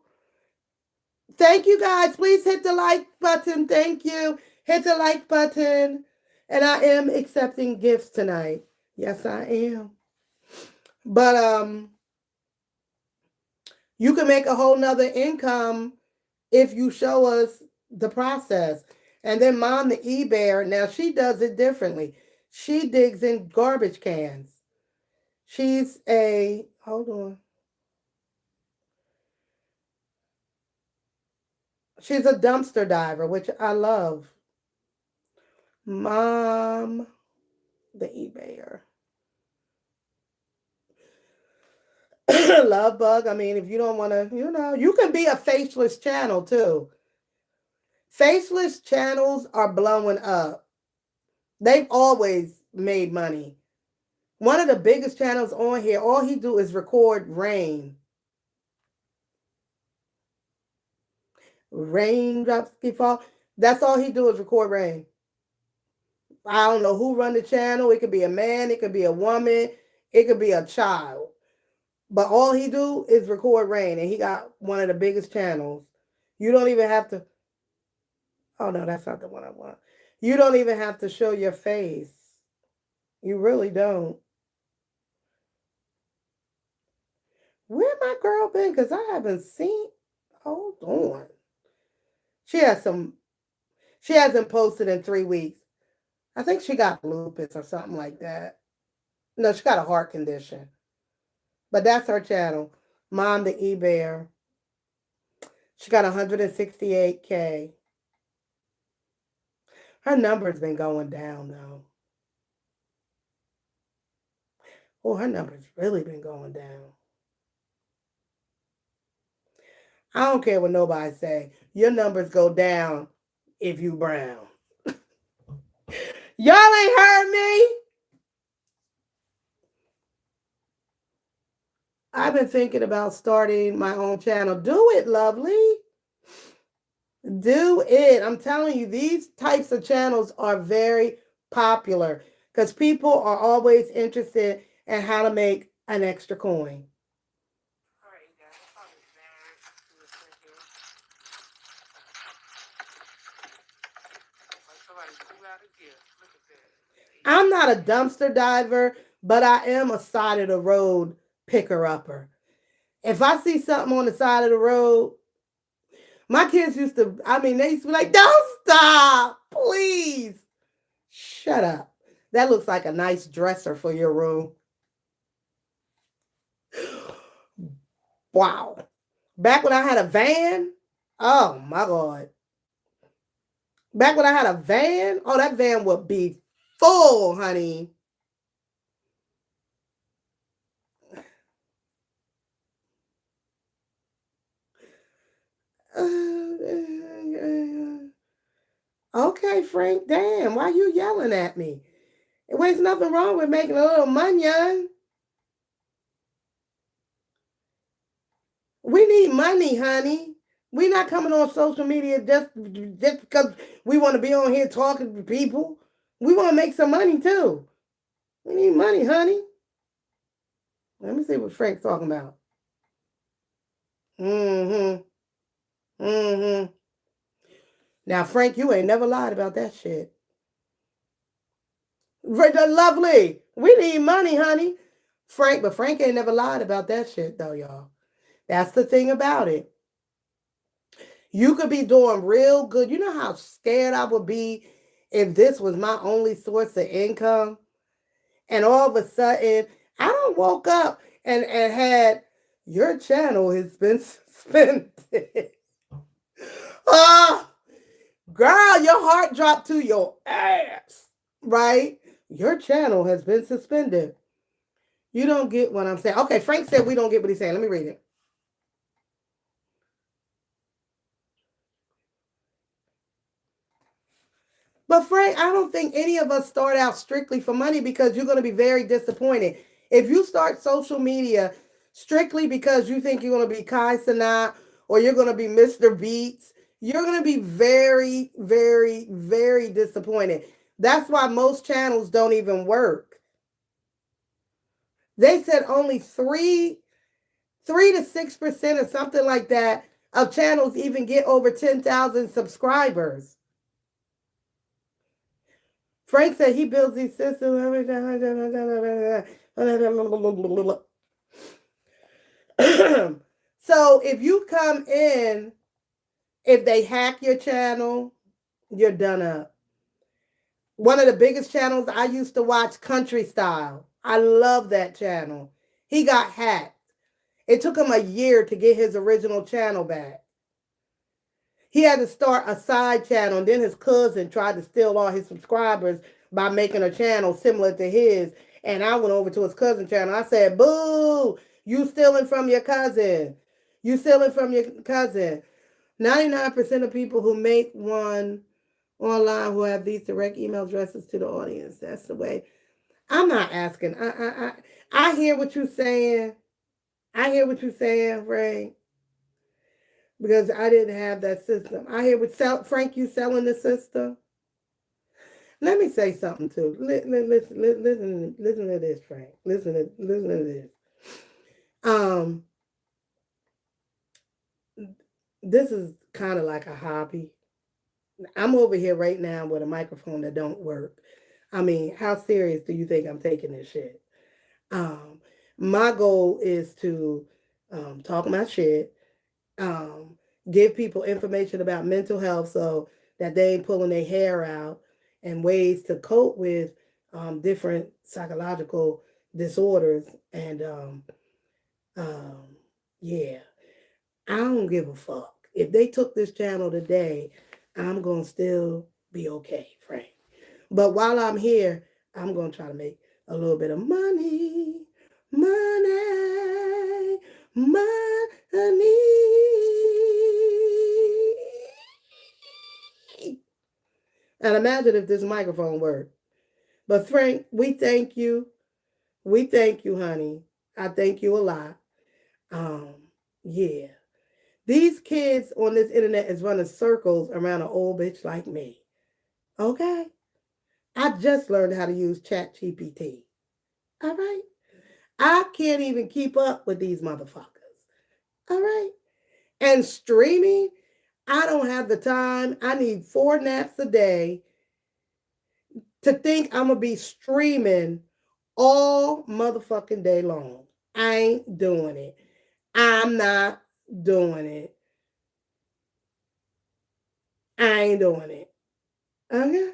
Thank you guys. Please hit the like button. Thank you. Hit the like button. And I am accepting gifts tonight. Yes, I am. But you can make a whole nother income if you show us the process. And then Mom the eBay, now she does it differently. She digs in garbage cans. She's a, hold on. She's a dumpster diver, which I love. Mom the eBayer. Love bug. I mean, if you don't want to, you know, you can be a faceless channel too. Faceless channels are blowing up. They've always made money. One of the biggest channels on here, all he do is record rain. Raindrops keep fall. That's all he do is record rain. I don't know who run the channel. It could be a man. It could be a woman. It could be a child. But all he do is record rain, and he got one of the biggest channels. You don't even have to. Oh no, that's not the one I want. You don't even have to show your face. You really don't. Where my girl been? Because I haven't seen. Hold on. She has some. She hasn't posted in 3 weeks. I think she got lupus or something like that. No, she got a heart condition. But that's her channel. Mom the eBayer. She got 168K. Her number's been going down though. Oh, her number's really been going down. I don't care what nobody say. Your numbers go down if you brown. Y'all ain't heard me. I've been thinking about starting my own channel. Do it, lovely. Do it. I'm telling you, these types of channels are very popular because people are always interested in how to make an extra coin. I'm not a dumpster diver, but I am a side of the road picker upper. If I see something on the side of the road, my kids used to, I mean, they used to be like, don't stop, please. Shut up. That looks like a nice dresser for your room. Wow. Back when I had a van, oh my God. Back when I had a van, oh, that van would be full, honey. Okay, Frank, damn, why you yelling at me? There's nothing wrong with making a little money. We need money, honey. We're not coming on social media just because we want to be on here talking to people. We want to make some money too. We need money, honey. Let me see what Frank's talking about. Mm-hmm. Mm-hmm. Now, Frank, you ain't never lied about that shit. Lovely. We need money, honey. But Frank ain't never lied about that shit, though, y'all. That's the thing about it. You could be doing real good. You know how scared I would be if this was my only source of income? And all of a sudden, I don't woke up and had your channel has been suspended. Oh, girl, your heart dropped to your ass, right? Your channel has been suspended. You don't get what I'm saying. Okay, Frank said we don't get what he's saying. Let me read it. But Frank, I don't think any of us start out strictly for money because you're going to be very disappointed. If you start social media strictly because you think you're going to be Kai Sanat or you're going to be Mr. Beats, you're going to be very, very, very disappointed. That's why most channels don't even work. They said only 3 to 6% or something like that of channels even get over 10,000 subscribers. Frank said he builds these systems. So if you come in, if they hack your channel, you're done up. One of the biggest channels I used to watch, Country Style. I love that channel. He got hacked. It took him a year to get his original channel back. He had to start a side channel, and then his cousin tried to steal all his subscribers by making a channel similar to his. And I went over to his cousin channel. I said, boo, you stealing from your cousin. You stealing from your cousin. 99% of people who make one online who have these direct email addresses to the audience. That's the way. I'm not asking. I hear what you're saying. I hear what you're saying, Frank, because I didn't have that system. I hear what Frank, you selling the system. Let me say something too. Listen to this, Frank. Listen to this. This is kind of like a hobby. I'm over here right now with a microphone that don't work. I mean, how serious do you think I'm taking this shit? My goal is to talk my shit, give people information about mental health so that they ain't pulling their hair out and ways to cope with different psychological disorders. And yeah, I don't give a fuck. If they took this channel today, I'm going to still be okay, Frank. But while I'm here, I'm going to try to make a little bit of money. Money. Money. And imagine if this microphone worked. But Frank, we thank you. We thank you, honey. I thank you a lot. Yeah. These kids on this internet is running circles around an old bitch like me. Okay? I just learned how to use ChatGPT. All right? I can't even keep up with these motherfuckers. All right? And streaming, I don't have the time. I need 4 naps a day to think I'm going to be streaming all motherfucking day long. I ain't doing it. I'm not doing it. I ain't doing it. Okay?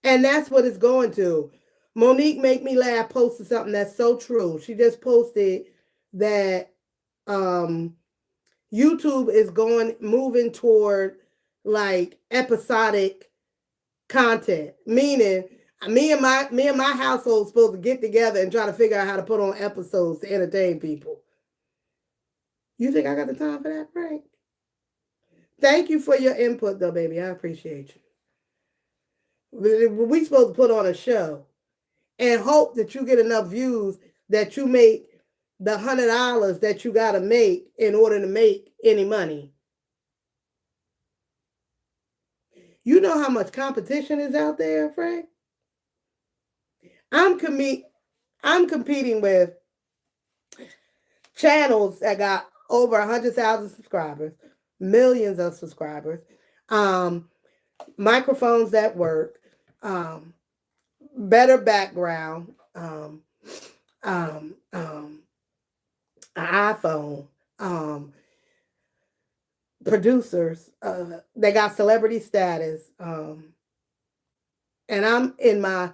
And that's what it's going to. Monique Make Me Laugh posted something that's so true. She just posted that YouTube is moving toward like episodic content, meaning me and my household supposed to get together and try to figure out how to put on episodes to entertain people. You think I got the time for that, Frank? Thank you for your input, though, baby. I appreciate you. We supposed to put on a show and hope that you get enough views that you make the $100 that you got to make in order to make any money. You know how much competition is out there, Frank? I'm competing with channels that got over 100,000 subscribers, millions of subscribers, microphones that work, better background, an iPhone, producers, they got celebrity status, and I'm in my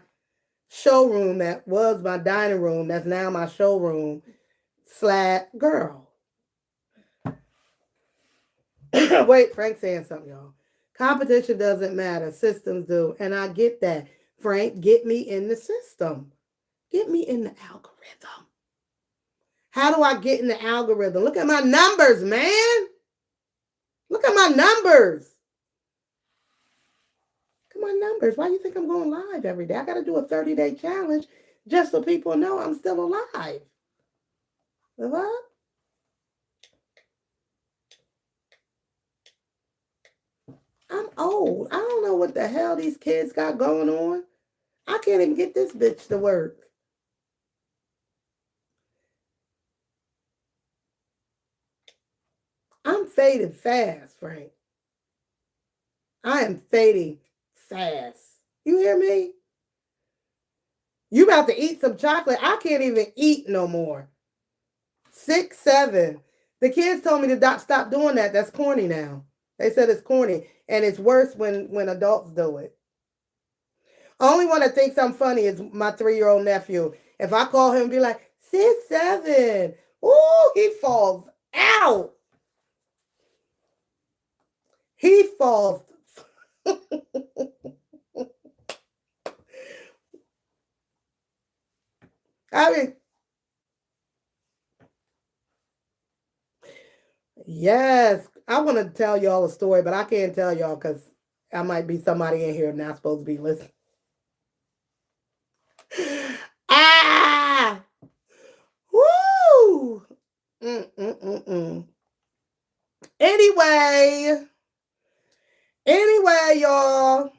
showroom that was my dining room, that's now my showroom, girl. Wait, Frank's saying something, y'all. Competition doesn't matter, systems do, and I get that. Frank, get me in the system. Get me in the algorithm. How do I get in the algorithm? Look at my numbers, man. Look at my numbers. Look at my numbers. Why do you think I'm going live every day? I got to do a 30-day challenge just so people know I'm still alive. What? I'm old. I don't know what the hell these kids got going on. I can't even get this bitch to work. I'm fading fast, Frank. I am fading fast. You hear me? You about to eat some chocolate. I can't even eat no more. 6, 7. The kids told me to stop doing that. That's corny now. They said it's corny. And it's worse when adults do it. Only one that thinks I'm funny is my 3-year-old nephew. If I call him and be like, 6, 7. Ooh, he falls out. He falls. I mean, yes, I want to tell y'all a story, but I can't tell y'all because I might be somebody in here not supposed to be listening. Ah! Woo! Anyway, y'all,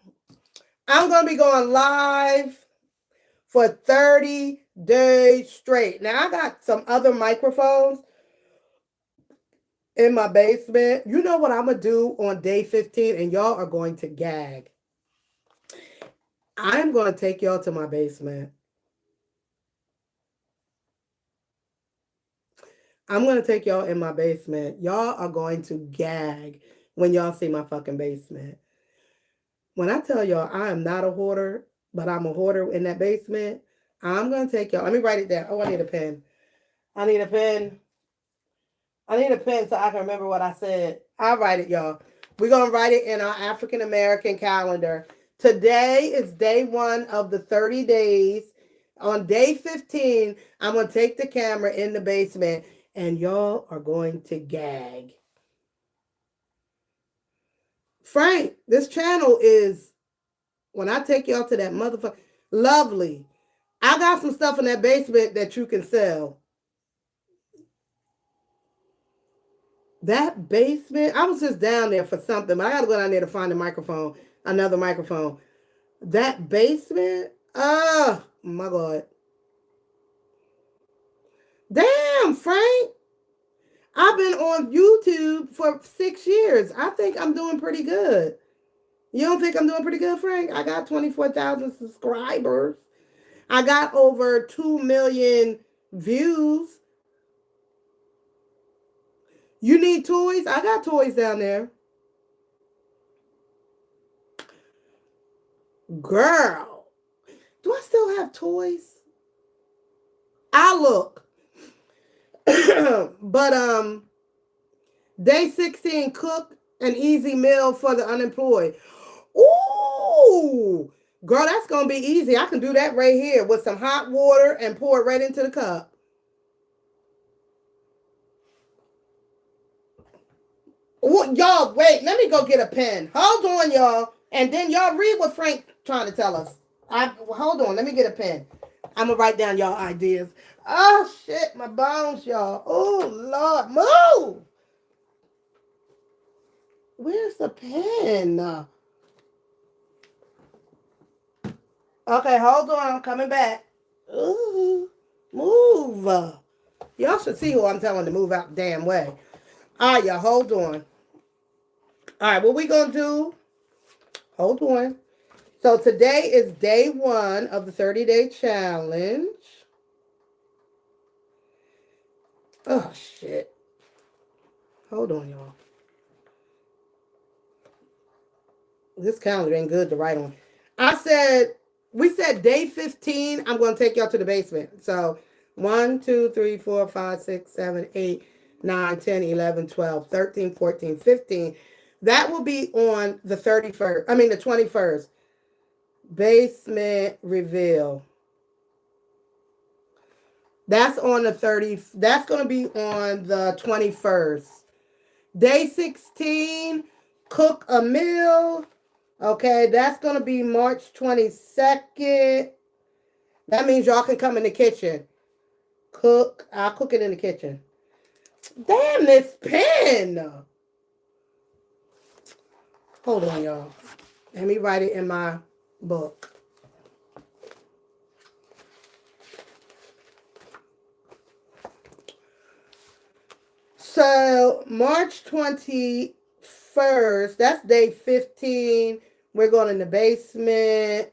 I'm going to be going live for 30 days straight. Now, I got some other microphones in my basement. You know what I'm going to do on day 15, and y'all are going to gag. I'm going to take y'all to my basement. I'm going to take y'all in my basement. Y'all are going to gag when y'all see my fucking basement. When I tell y'all I am not a hoarder, but I'm a hoarder in that basement, I'm going to take y'all. Let me write it down. Oh, I need a pen. I need a pen so I can remember what I said. I'll write it, y'all. We're going to write it in our African American calendar. Today is day 1 of the 30 days. On day 15, I'm going to take the camera in the basement, and y'all are going to gag. Frank, this channel is, when I take y'all to that motherfucker, lovely. I got some stuff in that basement that you can sell. That basement, I was just down there for something, but I got to go down there to find a microphone, another microphone. That basement, oh my God. Damn, Frank. I've been on YouTube for 6 years. I think I'm doing pretty good. You don't think I'm doing pretty good, Frank? I got 24,000 subscribers. I got over 2 million views. You need toys? I got toys down there. Girl, do I still have toys? I look. But day 16, cook an easy meal for the unemployed. Ooh, girl, that's gonna be easy. I can do that right here with some hot water and pour it right into the cup. Y'all, wait. Let me go get a pen. Hold on, y'all. And then y'all read what Frank trying to tell us. Hold on. Let me get a pen. I'm going to write down y'all ideas. Oh, shit. My bones, y'all. Oh, Lord. Move. Where's the pen? Okay, hold on. I'm coming back. Ooh, move. Y'all should see who I'm telling to move out the damn way. All right, y'all. Hold on. All right, what we going to do? Hold on. So today is day 1 of the 30-day challenge. Oh, shit. Hold on, y'all. This calendar ain't good to write on. We said day 15, I'm going to take y'all to the basement. So 1, 2, 3, 4, 5, 6, 7, 8, 9, 10, 11, 12, 13, 14, 15. That will be on the 31st. I mean, the 21st. Basement reveal. That's on the 30. That's going to be on the 21st. Day 16, cook a meal. Okay, that's going to be March 22nd. That means y'all can come in the kitchen. Cook. I'll cook it in the kitchen. Damn, this pen. Hold on, y'all. Let me write it in my book. So, March 21st, that's day 15. We're going in the basement.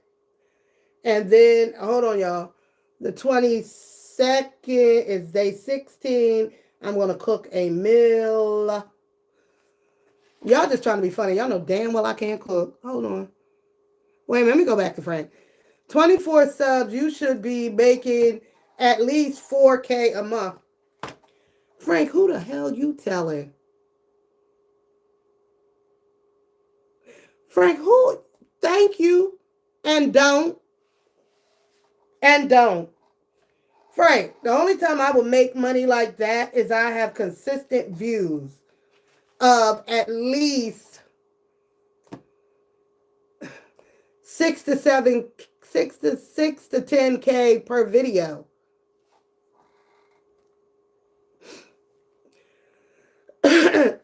And then, hold on, y'all. The 22nd is day 16. I'm going to cook a meal. Y'all just trying to be funny. Y'all know damn well I can't cook. Hold on. Wait a minute. Let me go back to Frank. 24 subs. You should be making at least 4K a month. Frank, who the hell you telling? Frank, who? Thank you. And don't. And don't. Frank, the only time I will make money like that is I have consistent views of at least 6 to 10K per video.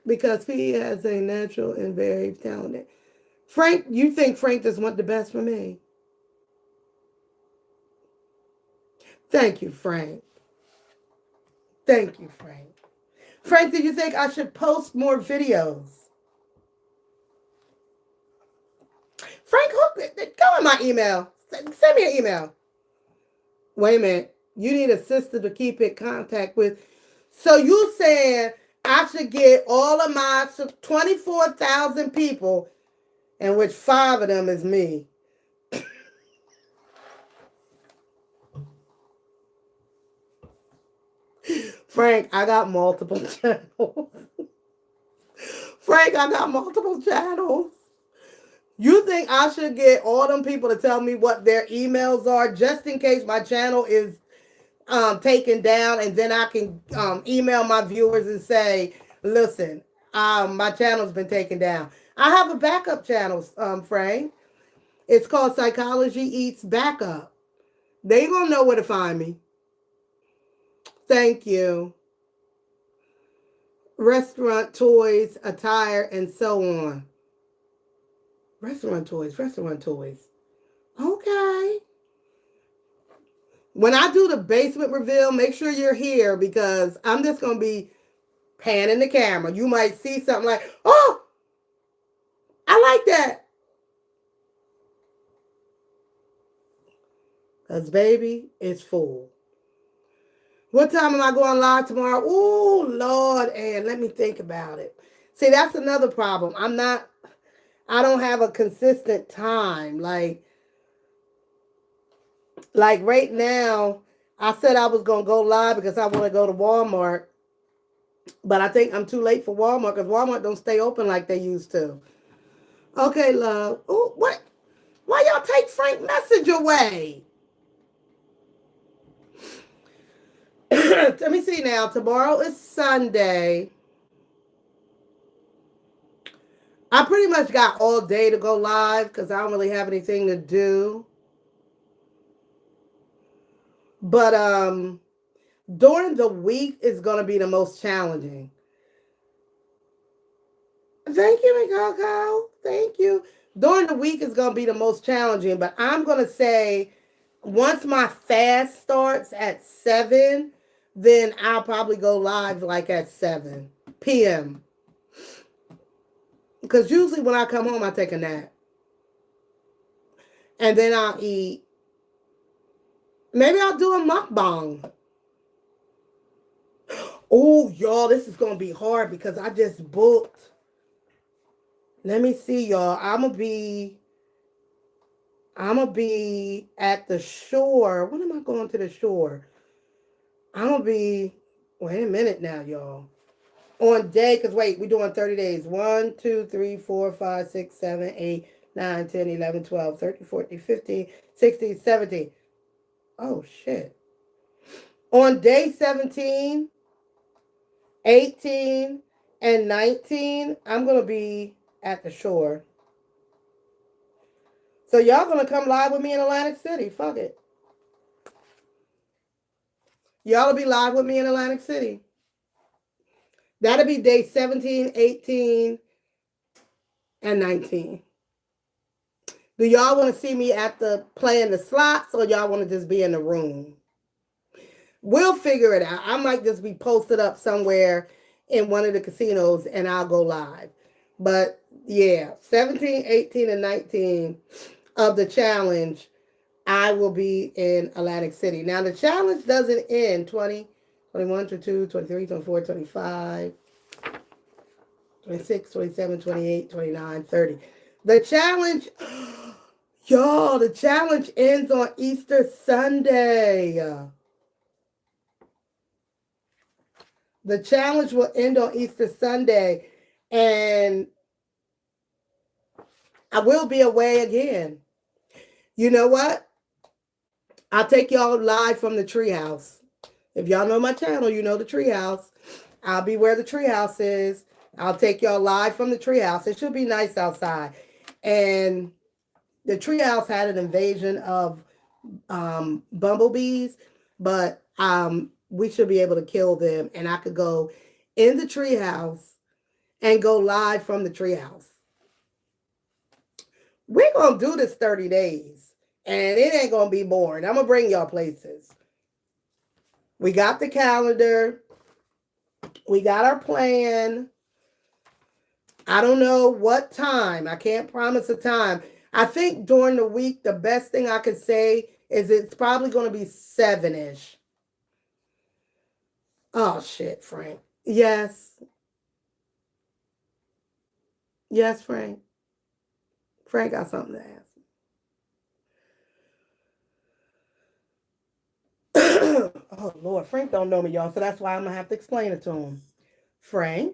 Because he has a natural and very talented. Frank, you think Frank just want the best for me? Thank you, Frank. Thank you, Frank. Frank, do you think I should post more videos? Frank, go in my email. Send me an email. Wait a minute. You need a sister to keep in contact with. So you saying I should get all of my 24,000 people, in which 5 of them is me. Frank, I got multiple channels. Frank, I got multiple channels. You think I should get all them people to tell me what their emails are just in case my channel is taken down, and then I can email my viewers and say, listen, my channel's been taken down. I have a backup channel, Frank. It's called Psychology Eats Backup. They gonna know where to find me. Thank you. Restaurant toys, attire, and so on. Restaurant toys. Okay. When I do the basement reveal, make sure you're here because I'm just going to be panning the camera. You might see something like, oh, I like that. Because, baby, it's full. What time am I going live tomorrow? Oh, Lord, and let me think about it. See, that's another problem. I don't have a consistent time. Like right now, I said I was going to go live because I want to go to Walmart. But I think I'm too late for Walmart because Walmart don't stay open like they used to. Okay, love. Oh, what? Why y'all take Frank message away? Let me see now. Tomorrow is Sunday. I pretty much got all day to go live because I don't really have anything to do. But during the week is gonna be the most challenging. Thank you, Coco. Thank you. During the week is gonna be the most challenging, but I'm gonna say once my fast starts at 7, then I'll probably go live like at 7 p.m. Because usually when I come home, I take a nap and then I'll eat. Maybe I'll do a mukbang. Oh, y'all, this is gonna be hard because I just booked. Let me see, y'all. I'm gonna be at the shore. When am I going to the shore? I'm gonna be. Wait a minute now, y'all. On day, because wait, we're doing 30 days. 1, 2, 3, 4, 5, 6, 7, 8, 9, 10, 11, 12, 13, 14, 15, 16, 17. Oh, shit. On day 17, 18, and 19, I'm going to be at the shore. So y'all going to come live with me in Atlantic City. Fuck it. Y'all will be live with me in Atlantic City. That'll be day 17, 18, and 19. Do y'all want to see me at the playing the slots or y'all want to just be in the room? We'll figure it out. I might just be posted up somewhere in one of the casinos and I'll go live. But yeah, 17, 18, and 19 of the challenge, I will be in Atlantic City. Now, the challenge doesn't end 20, 21, 22, 23, 24, 25, 26, 27, 28, 29, 30. The challenge, y'all, the challenge ends on Easter Sunday. The challenge will end on Easter Sunday, and I will be away again. You know what? I'll take y'all live from the treehouse. If y'all know my channel, you know the treehouse. I'll be where the treehouse is. I'll take y'all live from the treehouse. It should be nice outside. And the treehouse had an invasion of bumblebees, but we should be able to kill them. And I could go in the treehouse and go live from the treehouse. We're going to do this 30 days, and it ain't going to be boring. I'm going to bring y'all places. We got the calendar. We got our plan. I don't know what time. I can't promise a time. I think during the week, the best thing I could say is it's probably going to be 7-ish. Oh, shit, Frank. Yes. Yes, Frank. Frank got something to ask. Oh, Lord. Frank don't know me, y'all, so that's why I'm going to have to explain it to him. Frank,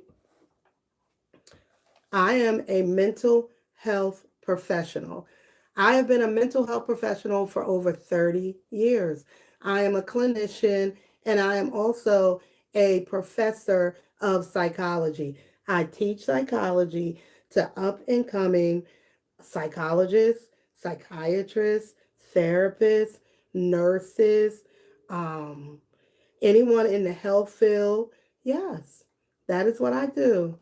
I am a mental health professional. I have been a mental health professional for over 30 years. I am a clinician and I am also a professor of psychology. I teach psychology to up and coming psychologists, psychiatrists, therapists, nurses, um, anyone in the health field. Yes, that is what I do.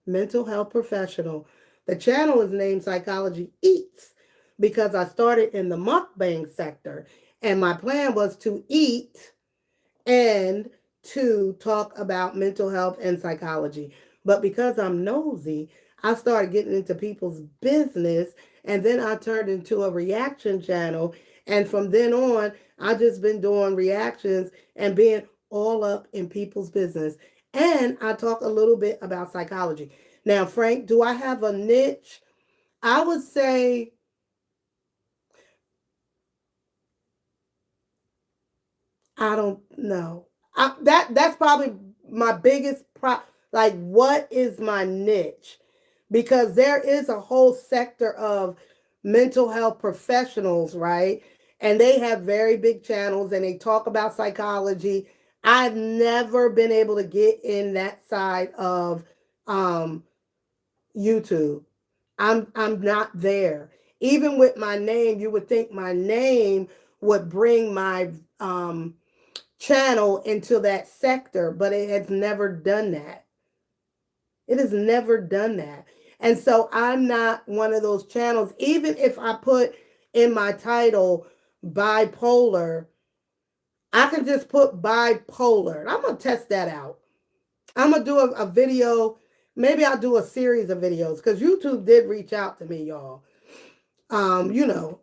Mental health professional. The channel is named Psychology Eats because I started in the mukbang sector and my plan was to eat and to talk about mental health and psychology. But because I'm nosy, I started getting into people's business and then I turned into a reaction channel. And from then on, I've just been doing reactions and being all up in people's business. And I talk a little bit about psychology. Now, Frank, do I have a niche? I would say I don't know. That's probably my biggest like what is my niche? Because there is a whole sector of mental health professionals, right? And they have very big channels and they talk about psychology. I've never been able to get in that side of um YouTube. I'm not there. Even with my name, you would think my name would bring my channel into that sector, but it has never done that. It has never done that. And so I'm not one of those channels. Even if I put in my title bipolar, I can just put bipolar. I'm going to test that out. I'm going to do a video. Maybe I'll do a series of videos because YouTube did reach out to me, y'all. You know,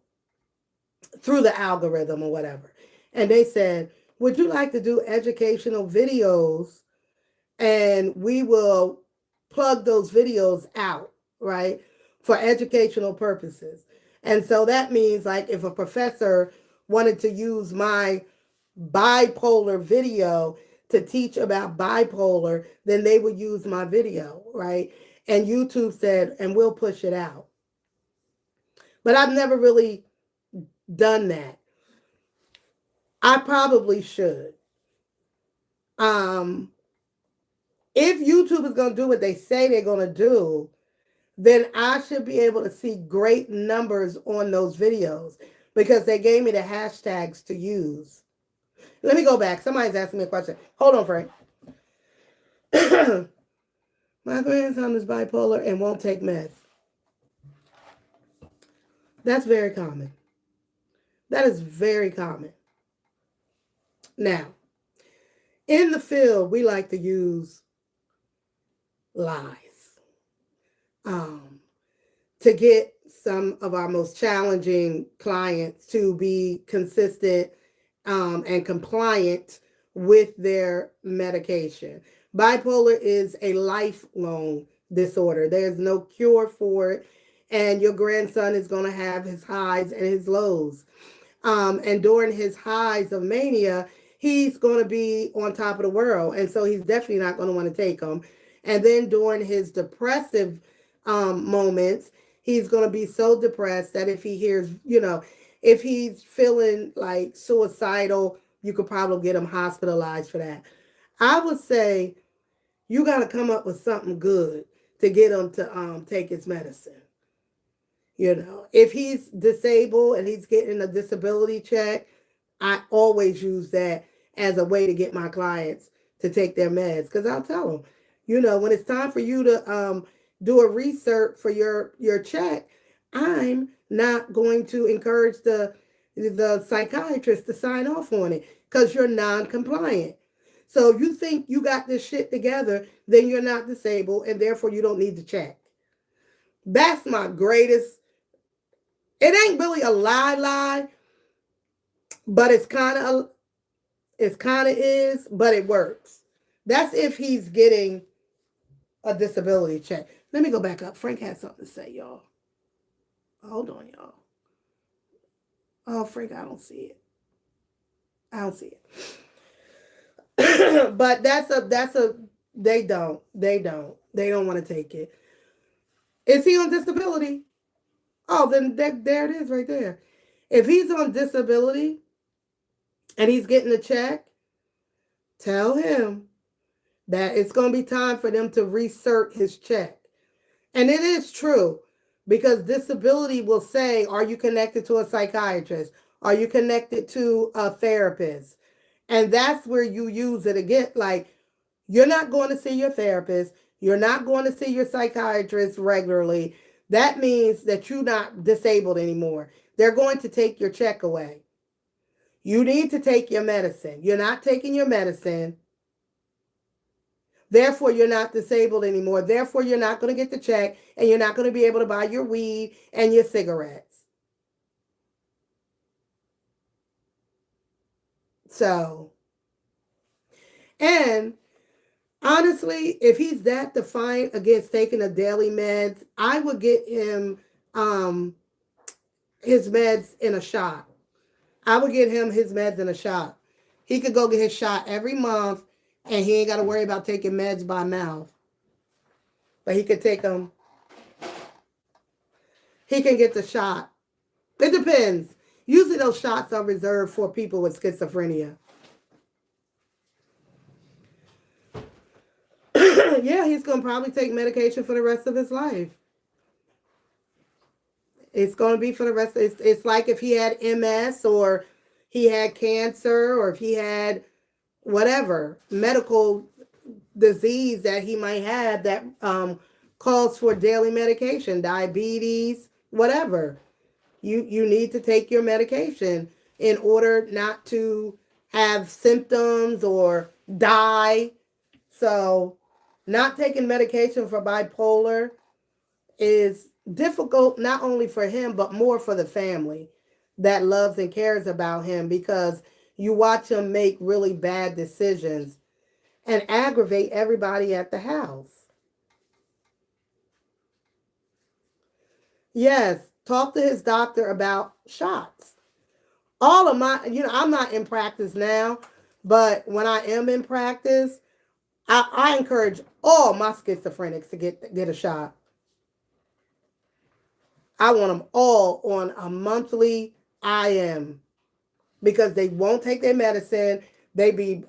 through the algorithm or whatever. And they said, would you like to do educational videos? And we will plug those videos out, right? For educational purposes. And so that means like if a professor wanted to use my bipolar video to teach about bipolar, then they would use my video, right? And YouTube said, and we'll push it out. But I've never really done that. I probably should. Um, if YouTube is going to do what they say they're going to do, then I should be able to see great numbers on those videos because they gave me the hashtags to use. Let me go back. Somebody's asking me a question. Hold on, Frank. My grandson is bipolar and won't take meds. That's very common. That is very common. Now, in the field, we like to use lies to get some of our most challenging clients to be consistent and compliant with their medication. Bipolar is a lifelong disorder. There's no cure for it. And your grandson is going to have his highs and his lows. And during his highs of mania, he's going to be on top of the world. And so he's definitely not going to want to take them. And then during his depressive moments, he's going to be so depressed that if he hears, you know, if he's feeling like suicidal, you could probably get him hospitalized for that. I would say you got to come up with something good to get him to take his medicine. You know, if he's disabled and he's getting a disability check, I always use that as a way to get my clients to take their meds. Because I'll tell them, you know, when it's time for you to do a research for your check, I'm not going to encourage the psychiatrist to sign off on it because you're non-compliant. So if you think you got this shit together, then you're not disabled and therefore you don't need to check. That's my greatest. It ain't really a lie, but it's kind of is, but it works. That's if he's getting a disability check. Let me go back up. Frank had something to say, y'all. Hold on, y'all. Oh, Frank, I don't see it. I don't see it. But they don't want to take it. Is he on disability? Oh, then there it is right there. If he's on disability and he's getting a check, tell him that it's going to be time for them to reinsert his check. And it is true because disability will say, are you connected to a psychiatrist? Are you connected to a therapist? And that's where you use it again. Like, you're not going to see your therapist. You're not going to see your psychiatrist regularly. That means that you're not disabled anymore. They're going to take your check away. You need to take your medicine. You're not taking your medicine. Therefore, you're not disabled anymore. Therefore, you're not going to get the check and you're not going to be able to buy your weed and your cigarettes. So, and honestly, if he's that defiant against taking a daily meds, I would get him his meds in a shot. I would get him his meds in a shot. He could go get his shot every month and he ain't got to worry about taking meds by mouth. But he could take them. He can get the shot. It depends. Usually those shots are reserved for people with schizophrenia. Yeah, he's going to probably take medication for the rest of his life. It's going to be for the rest. It's like if he had MS or he had cancer or if he had whatever medical disease that he might have that calls for daily medication, diabetes, whatever. You need to take your medication in order not to have symptoms or die. So, not taking medication for bipolar is difficult not only for him but more for the family that loves and cares about him because you watch him make really bad decisions and aggravate everybody at the house. Yes, talk to his doctor about shots. All of my, I'm not in practice now, but when I am in practice, I encourage all my schizophrenics to get a shot. I want them all on a monthly IM because they won't take their medicine. They be,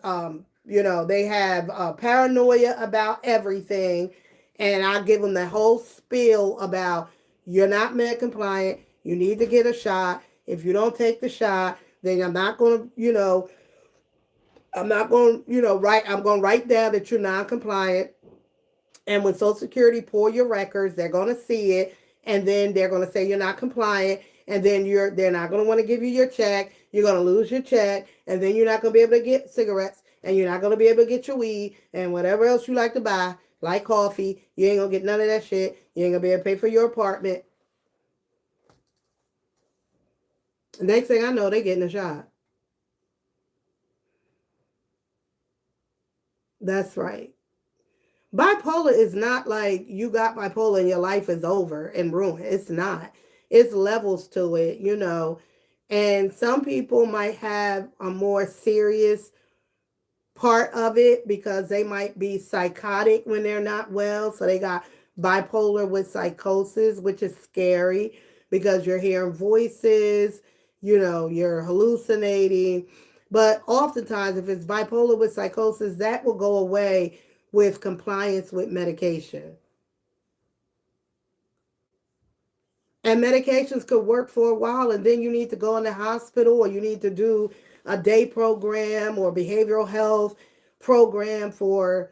they have paranoia about everything. And I give them the whole spiel about you're not med compliant. You need to get a shot. If you don't take the shot, then I'm not going to, I'm going to write down that you're non-compliant. And when Social Security pull your records, they're going to see it, and then they're going to say you're not compliant, and then they're not going to want to give you your check. You're going to lose your check, and then you're not going to be able to get cigarettes, and you're not going to be able to get your weed and whatever else you like to buy, like coffee. You ain't going to get none of that shit. You ain't going to be able to pay for your apartment. The next thing I know, they getting a shot. That's right. Bipolar is not like you got bipolar and your life is over and ruined. It's not. It's levels to it. And some people might have a more serious part of it because they might be psychotic when they're not well. So they got bipolar with psychosis, which is scary because you're hearing voices, you're hallucinating. But oftentimes, if it's bipolar with psychosis, that will go away with compliance with medication. And medications could work for a while, and then you need to go in the hospital or you need to do a day program or behavioral health program for,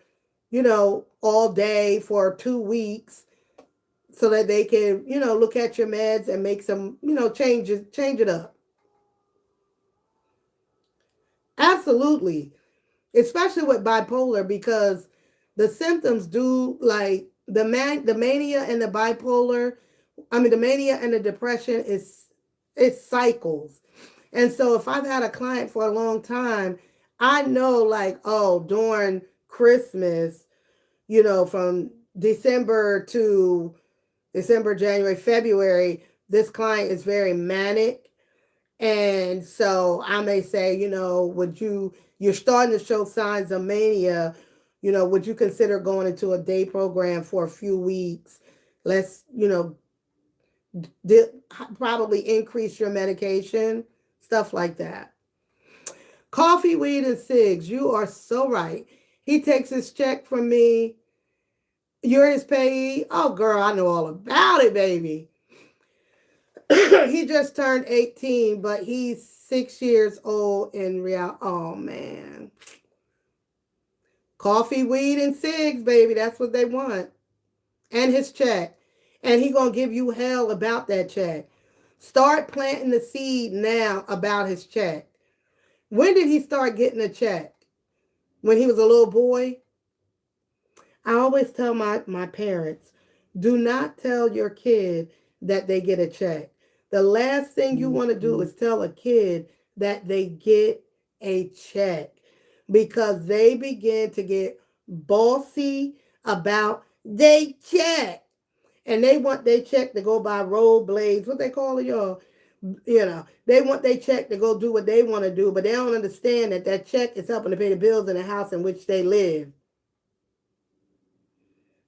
all day for 2 weeks so that they can, look at your meds and make some, change it up. Absolutely. Especially with bipolar because the symptoms do like the mania and the bipolar. I mean, the mania and the depression is it cycles. And so if I've had a client for a long time, I know like, oh, during Christmas, from December, January, February, this client is very manic. And so I may say, you're starting to show signs of mania, would you consider going into a day program for a few weeks? Let's, di- probably increase your medication, stuff like that. Coffee, weed, and cigs. You are so right. He takes his check from me. You're his payee. Oh, girl, I know all about it, baby. He just turned 18, but he's 6 years old in real. Oh, man. Coffee, weed, and cigs, baby. That's what they want. And his check. And he going to give you hell about that check. Start planting the seed now about his check. When did he start getting a check? When he was a little boy? I always tell my parents, do not tell your kid that they get a check. The last thing you want to do is tell a kid that they get a check because they begin to get bossy about they check. And they want their check to go buy road blades, what they call it, y'all. They want their check to go do what they want to do, but they don't understand that that check is helping to pay the bills in the house in which they live.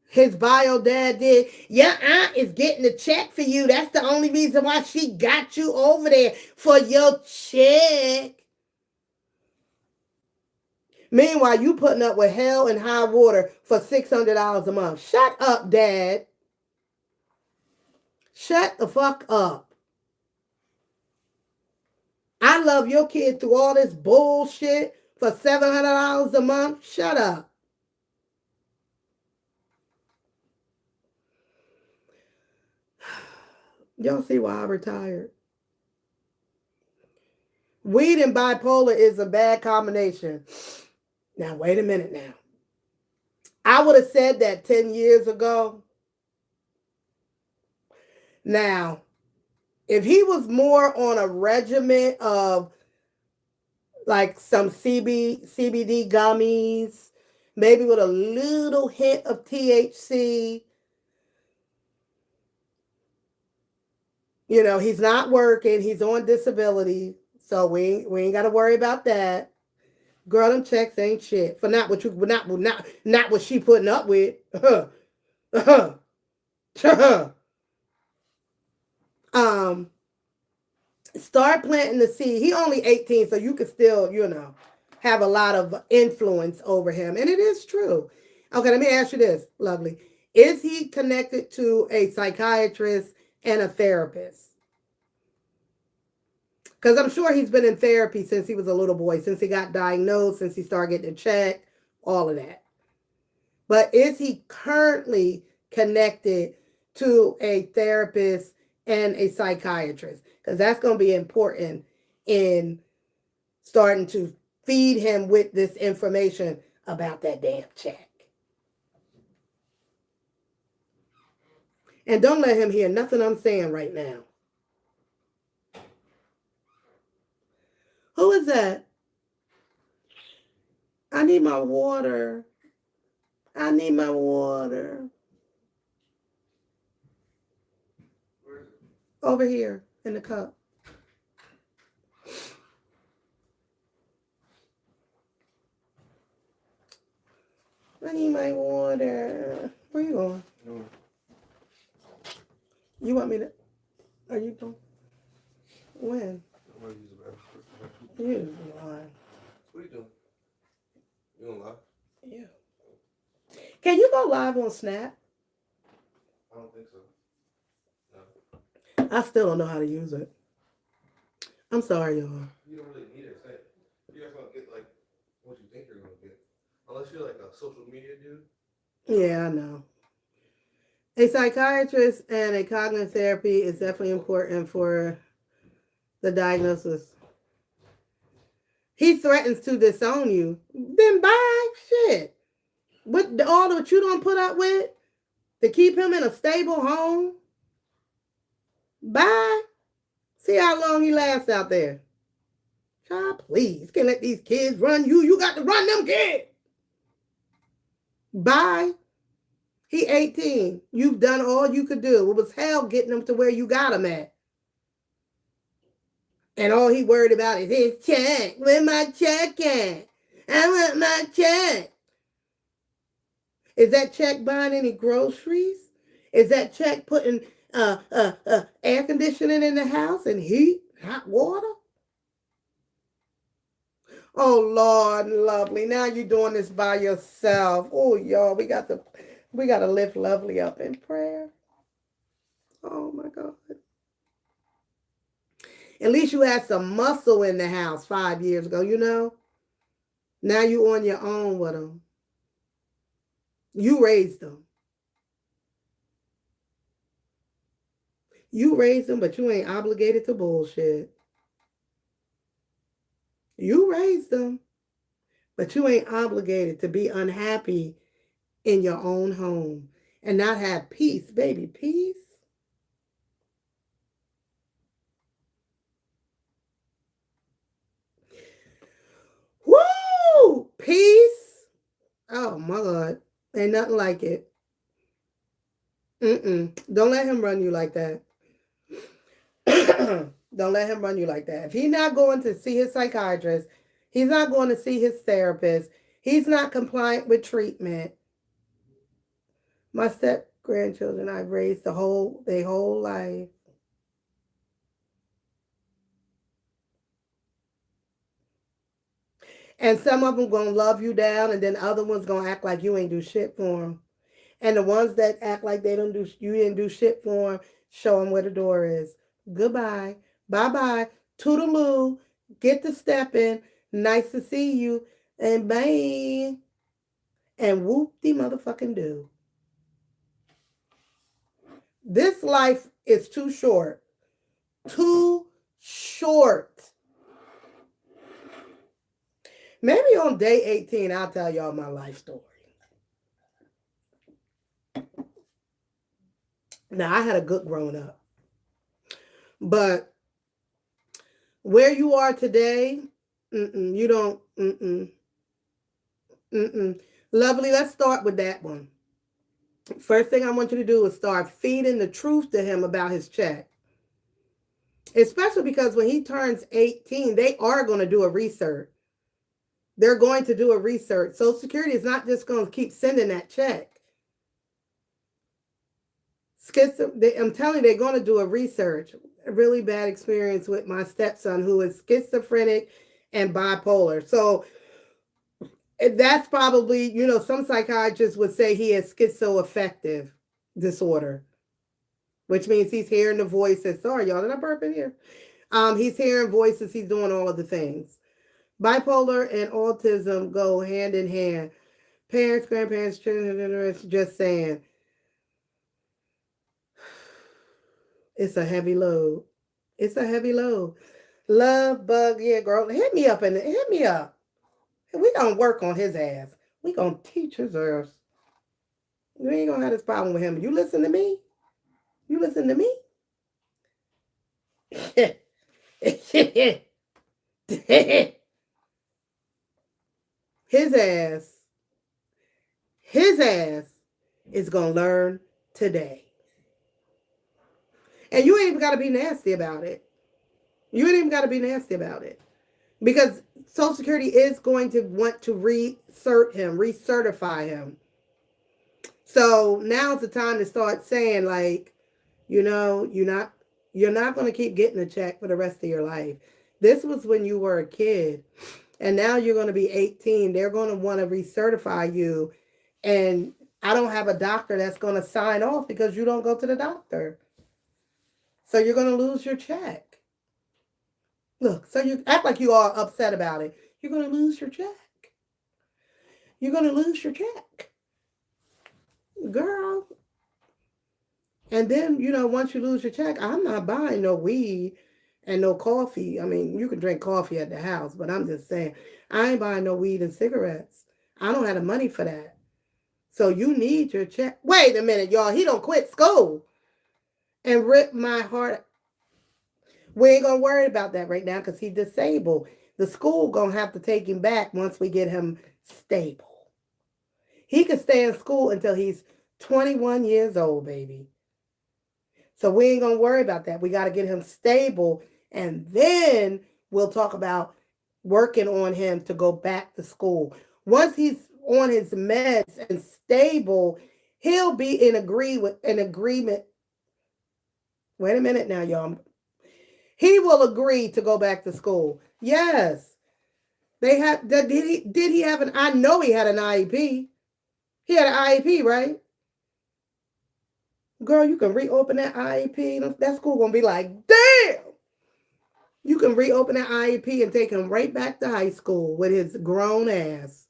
His bio dad did. Your aunt is getting a check for you. That's the only reason why she got you over there for your check. Meanwhile, you putting up with hell and high water for $600 a month. Shut up, Dad. Shut the fuck up. I love your kid through all this bullshit for $700 a month. Shut up. Y'all see why I retired? Weed and bipolar is a bad combination. Now, wait a minute now. I would have said that 10 years ago. Now, if he was more on a regimen of like some CBD gummies, maybe with a little hint of THC, he's not working, he's on disability, so we ain't got to worry about that. Girl, them checks ain't shit for not what she putting up with. um, Start planting the seed. He only 18, so you could still, have a lot of influence over him, and it is true. Okay, let me ask you this, lovely: is he connected to a psychiatrist and a therapist? Because I'm sure he's been in therapy since he was a little boy, since he got diagnosed, since he started getting checked, all of that. But is he currently connected to a therapist and a psychiatrist? Because that's going to be important in starting to feed him with this information about that damn check. And don't let him hear nothing I'm saying right now. Who is that? I need my water. I need my water. Over here in the cup. I need my water. Where you going? No. You want me to? Are you going? When? I'm going to use the bathroom. You lying. What are you doing? You going live? Yeah. Can you go live on Snap? I don't think so. No. I still don't know how to use it. I'm sorry, y'all. You don't really need it. You guys don't get like what you think you're going to get. Unless you're like a social media dude. Yeah, I know. A psychiatrist and a cognitive therapy is definitely important for the diagnosis. He threatens to disown you. Then bye. Shit. With all that you don't put up with to keep him in a stable home. Bye. See how long he lasts out there. Child, please. Can't let these kids run you. You got to run them kids. Bye. He 18. You've done all you could do. It was hell getting him to where you got him at. And all he worried about is his check. Where my check at? I want my check. Is that check buying any groceries? Is that check putting air conditioning in the house and heat, hot water? Oh, Lord, lovely. Now you're doing this by yourself. Oh, y'all, we got to lift Lovely up in prayer. Oh, my God. At least you had some muscle in the house 5 years ago, Now you on your own with them. You raised them. You raised them, but you ain't obligated to bullshit. You raised them, but you ain't obligated to be unhappy in your own home and not have peace, baby. Peace. Woo! Peace. Oh, my God. Ain't nothing like it. Don't let him run you like that. Don't let him run you like that. If he's not going to see his psychiatrist, he's not going to see his therapist, he's not compliant with treatment. My step-grandchildren I've raised their whole life. And some of them going to love you down, and then other ones going to act like you ain't do shit for them. And the ones that act like you didn't do shit for them, Show him where the door is. Goodbye. Bye-bye. Toodaloo. Get to stepping. Nice to see you. And bye. And whoop-de-motherfucking do. This life is too short. Too short. Maybe on day 18, I'll tell y'all my life story. Now, I had a good growing up. But where you are today, you don't, Lovely, let's start with that one. First thing I want you to do is start feeding the truth to him about his check. Especially because when he turns 18, they are going to do a research. They're going to do a research. Social Security is not just going to keep sending that check. I'm telling you, they're going to do a research. A really bad experience with my stepson who is schizophrenic and bipolar. So that's probably, some psychiatrists would say he has schizoaffective disorder, which means he's hearing the voices. Sorry, y'all, did I burp in here? He's hearing voices. He's doing all of the things. Bipolar and autism go hand in hand. Parents, grandparents, children, just saying. It's a heavy load. It's a heavy load. Love bug, yeah, girl. Hit me up. We gonna work on his ass. We gonna teach his ass. You ain't gonna have this problem with him. You listen to me? You listen to me? His ass is gonna learn today. And you ain't even gotta be nasty about it. You ain't even gotta be nasty about it. Because Social Security is going to want to recertify him. So now's the time to start saying, like, you're not going to keep getting a check for the rest of your life. This was when you were a kid. And now you're going to be 18. They're going to want to recertify you. And I don't have a doctor that's going to sign off because you don't go to the doctor. So you're going to lose your check. Look, so you act like you are upset about it. You're going to lose your check. You're going to lose your check. Girl. And then, once you lose your check, I'm not buying no weed and no coffee. I mean, you can drink coffee at the house, but I'm just saying, I ain't buying no weed and cigarettes. I don't have the money for that. So you need your check. Wait a minute, y'all. He don't quit school and rip my heart. We ain't going to worry about that right now because he's disabled. The school going to have to take him back once we get him stable. He can stay in school until he's 21 years old, baby. So we ain't going to worry about that. We got to get him stable. And then we'll talk about working on him to go back to school. Once he's on his meds and stable, he'll be in agreement. Wait a minute now, y'all. He will agree to go back to school. Yes. Did he have I know he had an IEP. He had an IEP, right? Girl, you can reopen that IEP. That school gonna be like, damn. You can reopen that IEP and take him right back to high school with his grown ass.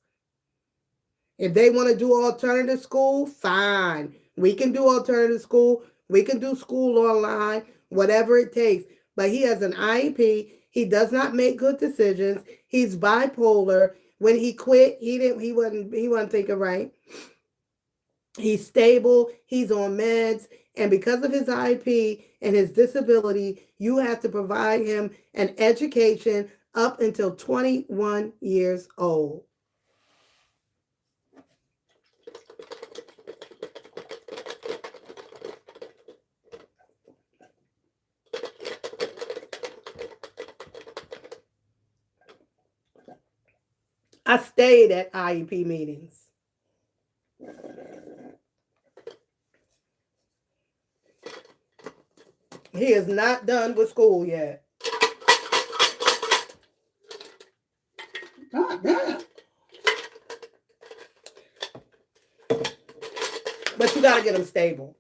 If they want to do alternative school, fine. We can do alternative school. We can do school online, whatever it takes. But he has an IEP. He does not make good decisions. He's bipolar. When he quit, he wasn't thinking right. He's stable. He's on meds. And because of his IEP and his disability, you have to provide him an education up until 21 years old. I stayed at IEP meetings. He is not done with school yet. God damn. But you got to get him stable.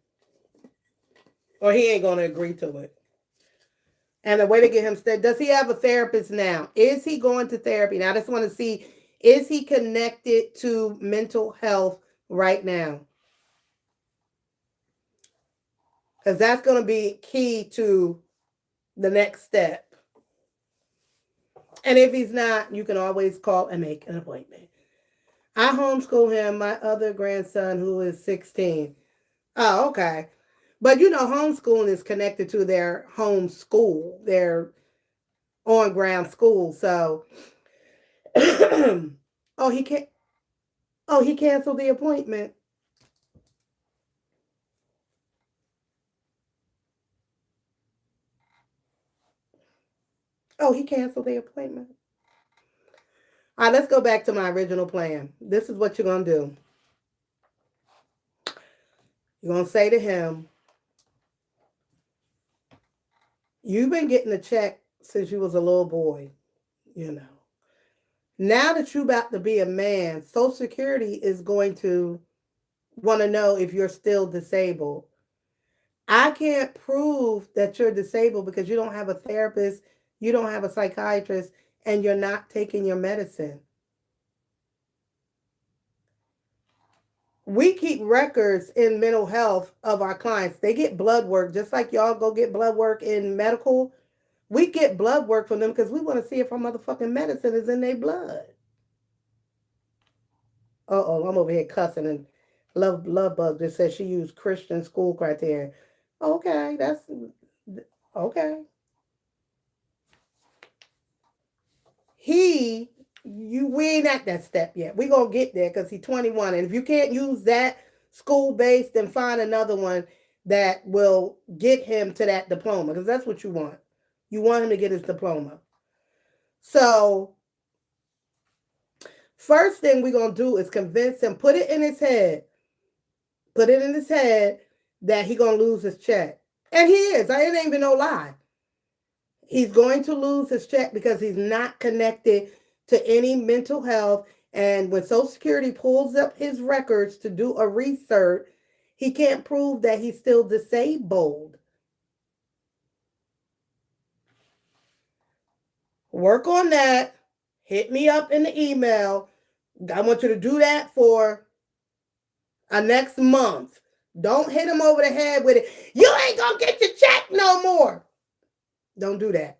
or he ain't going to agree to it. And the way to get him started, does he have a therapist now? Is he going to therapy? Now, I just want to see, is he connected to mental health right now? Because that's going to be key to the next step. And if he's not, you can always call and make an appointment. I homeschool him, my other grandson, who is 16. Oh, okay. But you know, homeschooling is connected to their home school, their on ground school. So, oh, he can't. Oh, he canceled the appointment. Oh, he canceled the appointment. All right, let's go back to my original plan. This is what you're going to do. You're going to say to him, you've been getting a check since you was a little boy, you know. Now that you're about to be a man, Social Security is going to want to know if you're still disabled. I can't prove that you're disabled because you don't have a therapist, you don't have a psychiatrist, and you're not taking your medicine. We keep records in mental health of our clients. They get blood work, just like y'all go get blood work in medical. We get blood work from them because we want to see if our motherfucking medicine is in their blood. Uh-oh, I'm over here cussing, and Love Bug just said she used Christian school criteria. Okay, that's okay. We ain't at that step yet. We gonna get there because he's 21. And if you can't use that school-based, then find another one that will get him to that diploma, because that's what you want. You want him to get his diploma. So first thing we're gonna do is convince him, put it in his head that he gonna lose his check. And he is. It ain't even no lie. He's going to lose his check because he's not connected to any mental health. And when Social Security pulls up his records to do a research, he can't prove that he's still disabled. Work on that. Hit me up in the email. I want you to do that for next month. Don't hit him over the head with it. You ain't gonna get your check no more. Don't do that.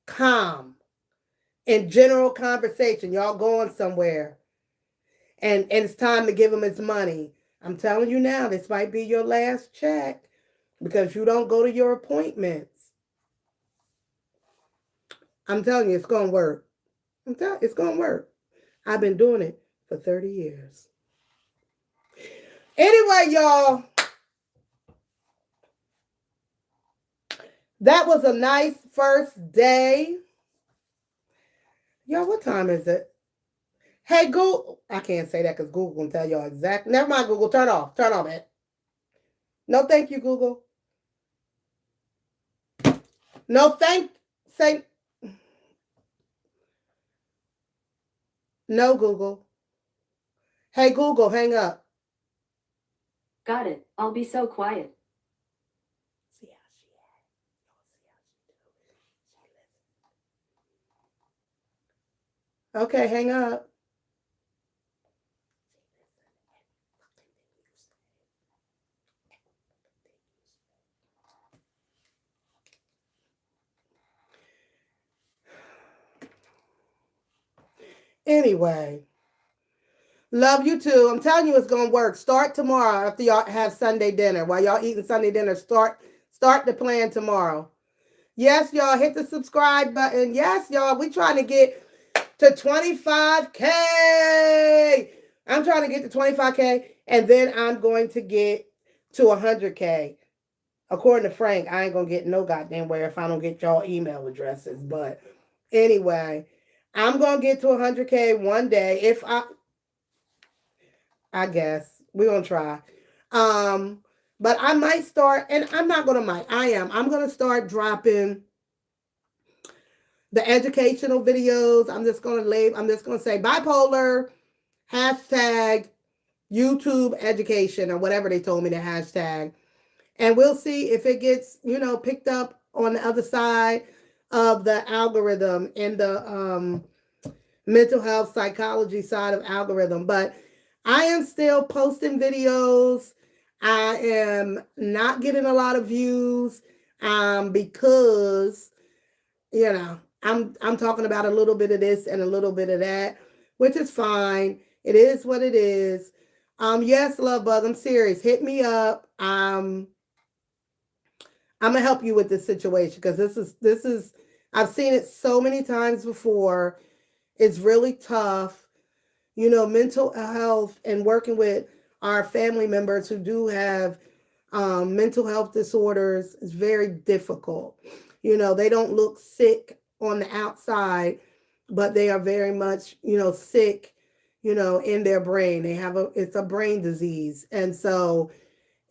Calm. In general conversation, y'all going somewhere, and it's time to give him his money. I'm telling you now, this might be your last check because you don't go to your appointments. I'm telling you, it's going to work. It's going to work. I've been doing it for 30 years. Anyway, y'all, that was a nice first day. Y'all, what time is it? Hey, Google. I can't say that because Google can tell y'all exactly. Never mind, Google. Turn off. Turn off it. No, thank you, Google. No, say. No, Google. Hey, Google, hang up. Got it. I'll be so quiet. See how she Okay, hang up. Anyway, love you too. I'm telling you, it's gonna work. Start tomorrow after y'all have Sunday dinner. While y'all eating Sunday dinner, start the plan tomorrow. Yes, y'all, hit the subscribe button. Yes, y'all, we trying to get to 25K. I'm trying to get to 25K, and then I'm going to get to 100K. According to Frank, I ain't gonna get no goddamn where if I don't get y'all email addresses. But anyway, I'm gonna get to 100K one day. If I guess we're gonna try. But I might start, and I'm not gonna I'm gonna start dropping the educational videos. I'm just gonna say bipolar hashtag YouTube education or whatever they told me to hashtag. And we'll see if it gets, picked up on the other side of the algorithm and the mental health psychology side of algorithm. But I am still posting videos. I am not getting a lot of views because I'm talking about a little bit of this and a little bit of that, which is fine. It is what it is. Yes, love bug, I'm serious. Hit me up. I'm gonna help you with this situation because this is I've seen it so many times before. It's really tough. Mental health and working with our family members who do have mental health disorders is very difficult. They don't look sick on the outside, but they are very much, sick, in their brain. It's a brain disease. And so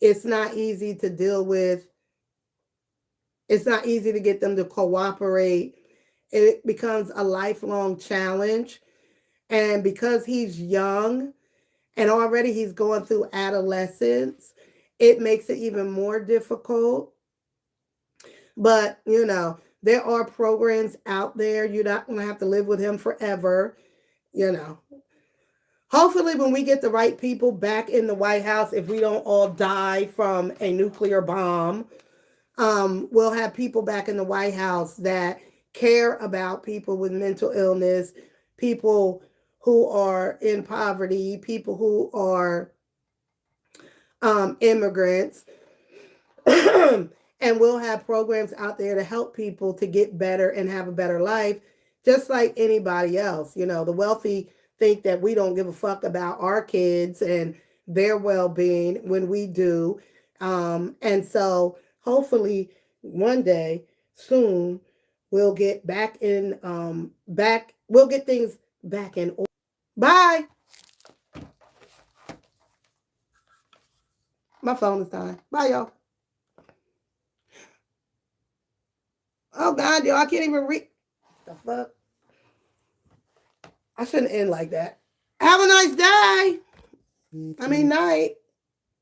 it's not easy to deal with. It's not easy to get them to cooperate. It becomes a lifelong challenge. And because he's young and already he's going through adolescence, it makes it even more difficult. But, there are programs out there. You're not going to have to live with him forever. You know, Hopefully, when we get the right people back in the White House, if we don't all die from a nuclear bomb, we'll have people back in the White House that care about people with mental illness, people who are in poverty, people who are immigrants. And we'll have programs out there to help people to get better and have a better life, just like anybody else. The wealthy think that we don't give a fuck about our kids and their well-being when we do. And so hopefully one day soon we'll get we'll get things back in order. Bye. My phone is dying. Bye, y'all. Oh God, y'all, I can't even read. The fuck? I shouldn't end like that. Have a nice day. Night.